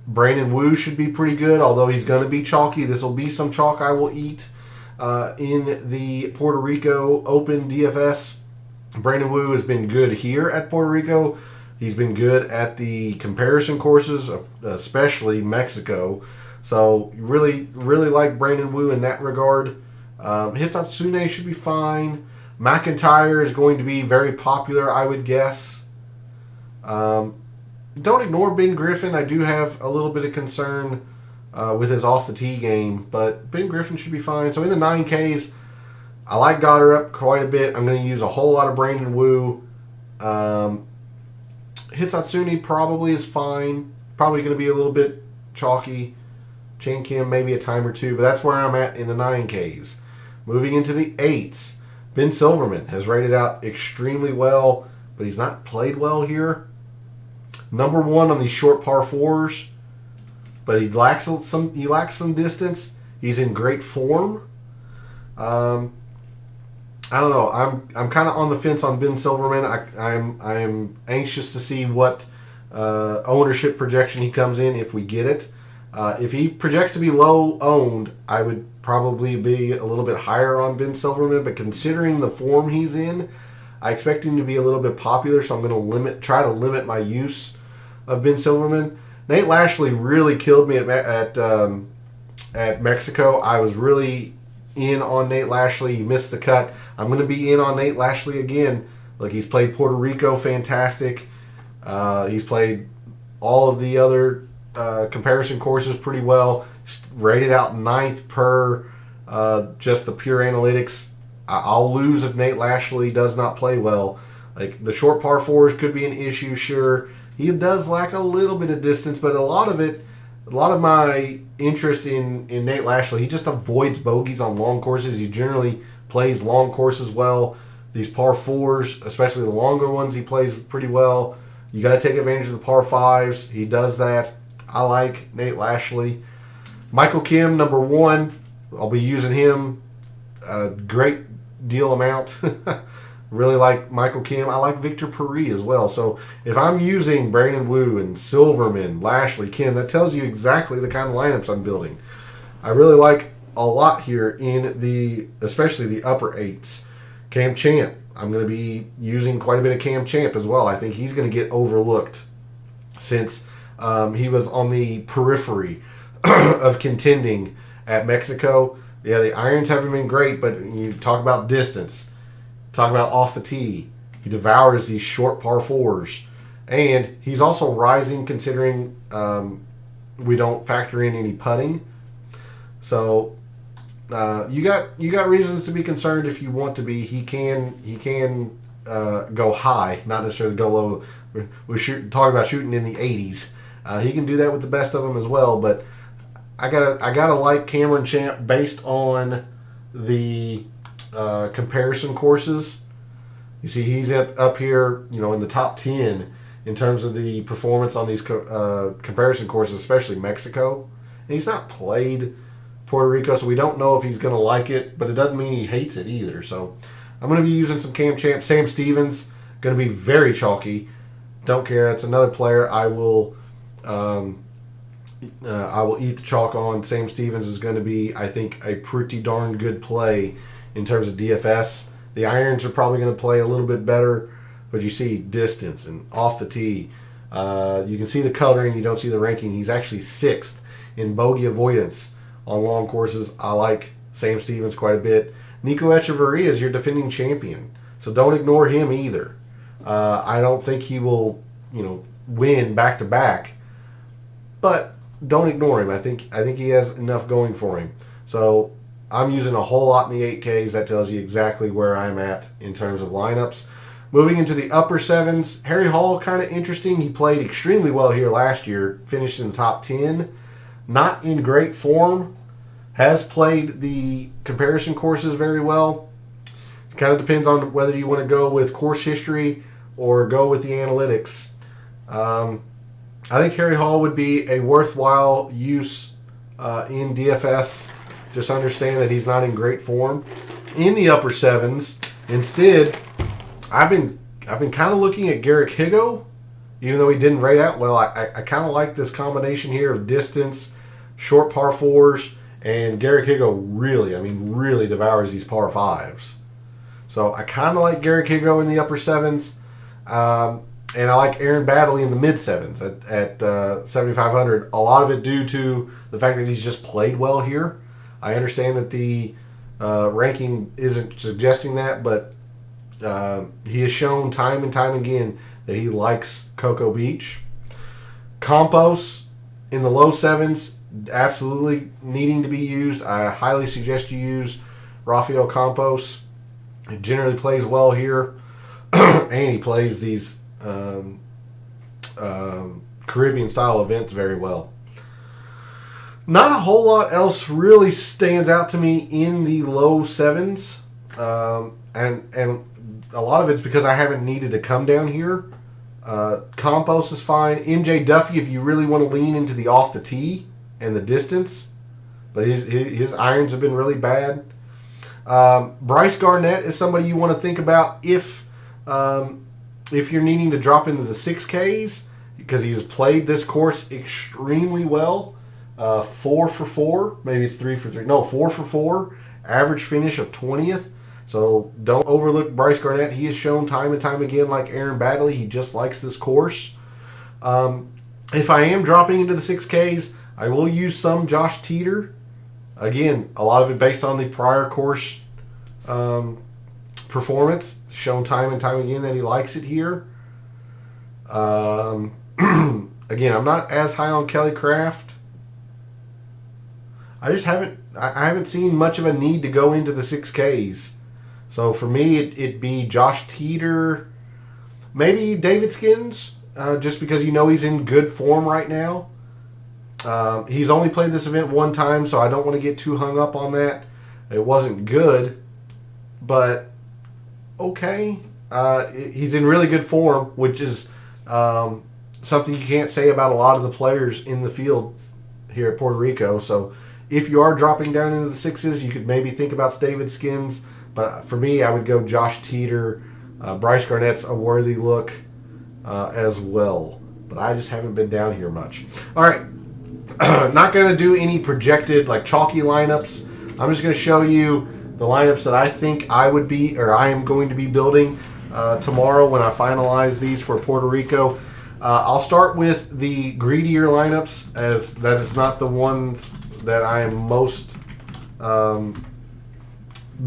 Brandon Wu should be pretty good, although he's going to be chalky. This will be some chalk I will eat in the Puerto Rico Open DFS. Brandon Wu has been good here at Puerto Rico. He's been good at the comparison courses, especially Mexico. So really, really like Brandon Wu in that regard. Hitsatsune should be fine. McIntyre is going to be very popular, I would guess. Don't ignore Ben Griffin. I do have a little bit of concern with his off-the-tee game, but Ben Griffin should be fine. So in the 9Ks, I like Gotterup quite a bit. I'm going to use a whole lot of Brandon Wu. Hitsatsune probably is fine. Probably going to be a little bit chalky. Chan Kim maybe a time or two, but that's where I'm at in the 9Ks. Moving into the 8s, Ben Silverman has rated out extremely well, but he's not played well here. Number 1 on these short par 4s, but he lacks some distance. He's in great form. I don't know. I'm kind of on the fence on Ben Silverman. I'm anxious to see what ownership projection he comes in if we get it. If he projects to be low owned, I would probably be a little bit higher on Ben Silverman. But considering the form he's in, I expect him to be a little bit popular. So I'm going to try to limit my use of Ben Silverman. Nate Lashley really killed me at Mexico. I was really in on Nate Lashley. He missed the cut. I'm going to be in on Nate Lashley again. Look, he's played Puerto Rico fantastic. He's played all of the other comparison courses pretty well. Rated out 9th per just the pure analytics. I'll lose if Nate Lashley does not play well. Like, the short par 4s could be an issue, sure. He does lack a little bit of distance, but a lot of my interest in Nate Lashley, he just avoids bogeys on long courses. He generally plays long courses well. These par 4s, especially the longer ones, he plays pretty well. You got to take advantage of the par 5s. He does that. I like Nate Lashley. Michael Kim, number 1. I'll be using him a great deal amount. Really like Michael Kim. I like Victor Perry as well. So if I'm using Brandon Wu and Silverman, Lashley, Kim, that tells you exactly the kind of lineups I'm building. I really like a lot here in especially the upper 8s. Cam Champ. I'm going to be using quite a bit of Cam Champ as well. I think he's going to get overlooked since he was on the periphery of contending at Mexico. Yeah, the irons haven't been great, but you talk about distance, talk about off the tee. He devours these short par 4s. And he's also rising considering we don't factor in any putting. So you got reasons to be concerned if you want to be. He can go high, not necessarily go low. We're talking about shooting in the 80s. He can do that with the best of them as well, but I gotta like Cameron Champ based on the comparison courses. You see, he's up here, in the top 10 in terms of the performance on these comparison courses, especially Mexico. And he's not played Puerto Rico, so we don't know if he's going to like it, but it doesn't mean he hates it either. So I'm going to be using some Cam Champ. Sam Stevens, going to be very chalky. Don't care. It's another player I will eat the chalk on. Sam Stevens is going to be, I think, a pretty darn good play in terms of DFS. The irons are probably going to play a little bit better, but you see distance and off the tee. You can see the coloring. You don't see the ranking. He's actually 6th in bogey avoidance on long courses. I like Sam Stevens quite a bit. Nico Echeverria is your defending champion, so don't ignore him either. I don't think he will, win back to back, but don't ignore him. I think he has enough going for him. So I'm using a whole lot in the 8Ks. That tells you exactly where I'm at in terms of lineups. Moving into the upper 7s, Harry Hall, kind of interesting. He played extremely well here last year, finished in the top 10. Not in great form. Has played the comparison courses very well. It kind of depends on whether you want to go with course history or go with the analytics. I think Harry Hall would be a worthwhile use in DFS. Just understand that he's not in great form. In the upper 7s, instead, I've been kind of looking at Garrick Higo, even though he didn't rate out well. I kind of like this combination here of distance, short par 4s, and Garrick Higo really devours these par 5s. So I kind of like Garrick Higo in the upper 7s. And I like Aaron Baddeley in the mid 7s at 7,500. A lot of it due to the fact that he's just played well here. I understand that the ranking isn't suggesting that, but he has shown time and time again that he likes Cocoa Beach. Campos in the low 7s, absolutely needing to be used. I highly suggest you use Rafael Campos. He generally plays well here, and he plays these Caribbean style events very well. Not a whole lot else really stands out to me in the low 7s, and a lot of it's because I haven't needed to come down here. Campos is fine. MJ Duffy, if you really want to lean into the off the tee and the distance, but his irons have been really bad. Bryce Garnett is somebody you want to think about if you're needing to drop into the 6Ks, because he's played this course extremely well. 4 for 4, maybe it's 3 for 3. No, 4 for 4. Average finish of 20th. So don't overlook Bryce Garnett. He has shown time and time again, like Aaron Baddeley, he just likes this course. If I am dropping into the 6Ks, I will use some Josh Teeter. Again, a lot of it based on the prior course performance. Shown time and time again that he likes it here. Again, I'm not as high on Kelly Craft. I haven't seen much of a need to go into the 6Ks. So for me, it'd be Josh Teeter, maybe David Skins, just because he's in good form right now. He's only played this event one time, so I don't want to get too hung up on that. It wasn't good, but okay. He's in really good form, which is something you can't say about a lot of the players in the field here at Puerto Rico. So if you are dropping down into the 6s, you could maybe think about David Skins. But for me, I would go Josh Teeter. Bryce Garnett's a worthy look as well. But I just haven't been down here much. All right. Not going to do any projected chalky lineups. I'm just going to show you the lineups that I think I am going to be building tomorrow when I finalize these for Puerto Rico. I'll start with the greedier lineups, as that is not the ones that I am most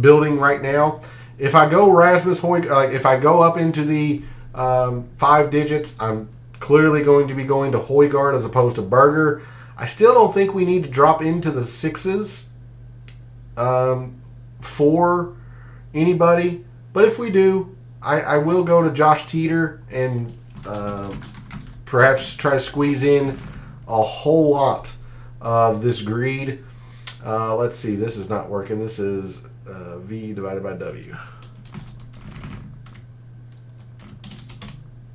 building right now. If I go Rasmus Højgaard, if I go up into the 5 digits, I'm clearly going to be going to Højgaard as opposed to Berger. I still don't think we need to drop into the 6s for anybody, but if we do, I will go to Josh Teeter and perhaps try to squeeze in a whole lot of this greed. Let's see, this is not working. This is V divided by W.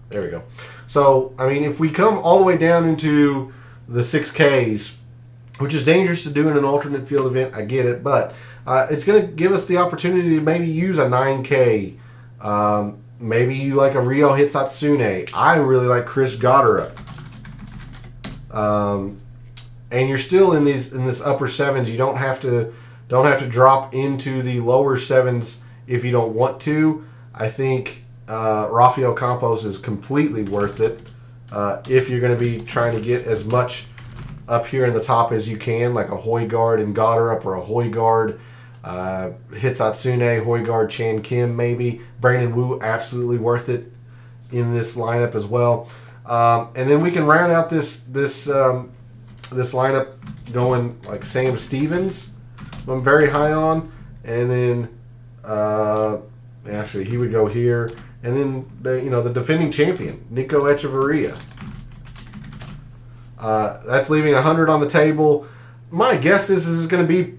There we go. So, if we come all the way down into the 6Ks, which is dangerous to do in an alternate field event, I get it, but it's going to give us the opportunity to maybe use a 9K. Maybe you like a Rio Hitsatsune. I really like Chris Goddard. And you're still in this upper 7s. You don't have to drop into the lower 7s if you don't want to. I think Rafael Campos is completely worth it if you're going to be trying to get as much up here in the top as you can, like a Højgaard and Goddard, or a Højgaard, Hitsatsune, Højgaard, Chan Kim maybe. Brandon Wu, absolutely worth it in this lineup as well. And then we can round out this lineup going like Sam Stevens, who I'm very high on, and then actually he would go here, and then the defending champion Nico Echeverria. That's leaving 100 on the table. My guess is this is going to be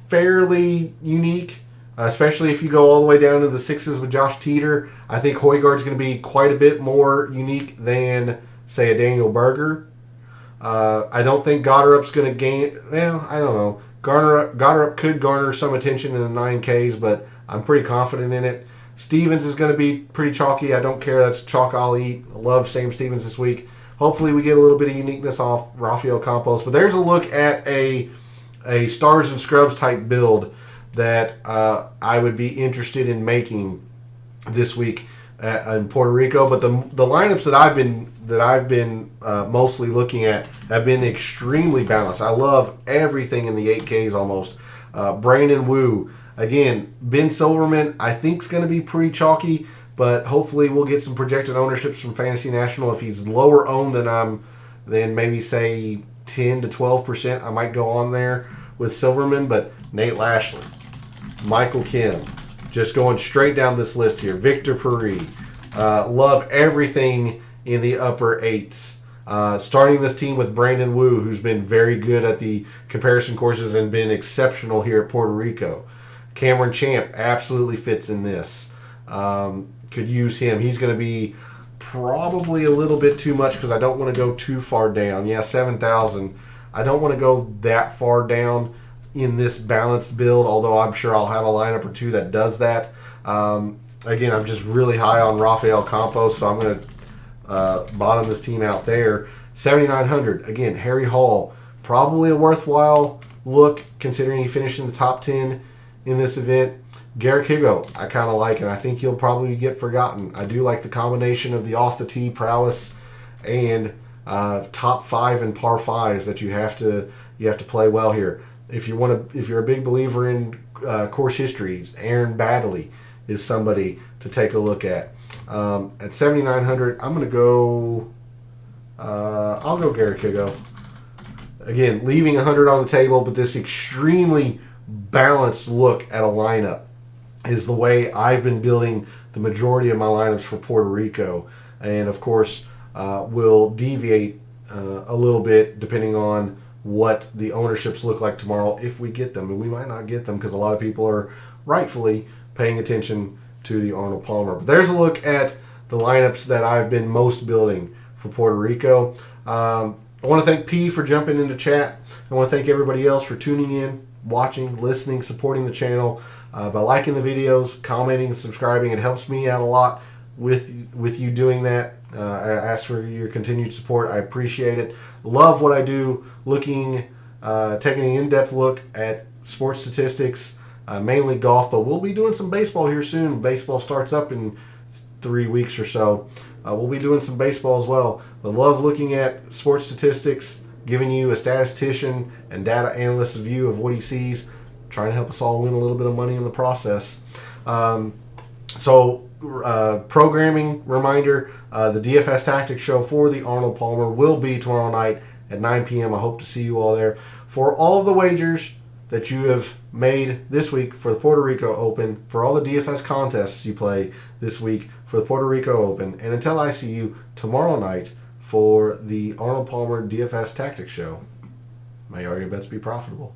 fairly unique, especially if you go all the way down to the 6s with Josh Teeter. I think Højgaard's going to be quite a bit more unique than, say, a Daniel Berger. I don't think Goddard's going to gain. Well, I don't know. Goddard could garner some attention in the 9Ks, but I'm pretty confident in it. Stevens is going to be pretty chalky. I don't care. That's chalk I'll eat. I love Sam Stevens this week. Hopefully we get a little bit of uniqueness off Rafael Campos. But there's a look at a Stars and Scrubs type build that I would be interested in making this week in Puerto Rico. But the lineups that I've been mostly looking at have been extremely balanced. I love everything in the 8Ks almost. Brandon Wu, again, Ben Silverman, I think is going to be pretty chalky, but hopefully we'll get some projected ownerships from Fantasy National. If he's lower owned than maybe say 10 to 12%, I might go on there with Silverman. But Nate Lashley, Michael Kim, just going straight down this list here. Victor Peri, love everything in the upper 8s. Starting this team with Brandon Wu, who's been very good at the comparison courses and been exceptional here at Puerto Rico. Cameron Champ absolutely fits in this. Could use him. He's going to be probably a little bit too much because I don't want to go too far down. Yeah, 7,000. I don't want to go that far down in this balanced build, although I'm sure I'll have a lineup or two that does that. Again, I'm just really high on Rafael Campos, so I'm going to bottom this team out there. 7,900. Again, Harry Hall, probably a worthwhile look considering he finished in the top 10 in this event. Garrick Higo, I kind of like, and I think he'll probably get forgotten. I do like the combination of the off-the-tee prowess and top 5 in par 5s that you have to play well here. If you're a big believer in course histories, Aaron Baddeley is somebody to take a look at. At 7,900, I'm going to go. I'll go Gary Kigo. Again, leaving 100 on the table, but this extremely balanced look at a lineup is the way I've been building the majority of my lineups for Puerto Rico. And of course, will deviate a little bit depending on what the ownerships look like tomorrow if we get them. And we might not get them because a lot of people are rightfully paying attention to the Arnold Palmer. But there's a look at the lineups that I've been most building for Puerto Rico. I want to thank P for jumping into chat. I want to thank everybody else for tuning in, watching, listening, supporting the channel by liking the videos, commenting, subscribing. It helps me out a lot with you doing that. I ask for your continued support. I appreciate it. Love what I do, taking an in-depth look at sports statistics, mainly golf, but we'll be doing some baseball here soon. Baseball starts up in 3 weeks or so. We'll be doing some baseball as well. But love looking at sports statistics, giving you a statistician and data analyst's view of what he sees, trying to help us all win a little bit of money in the process. Programming reminder, the DFS Tactics show for the Arnold Palmer will be tomorrow night at 9 p.m. I hope to see you all there. For all of the wagers that you have made this week for the Puerto Rico Open, for all the DFS contests you play this week for the Puerto Rico Open, and until I see you tomorrow night for the Arnold Palmer DFS Tactics show, may all your bets be profitable.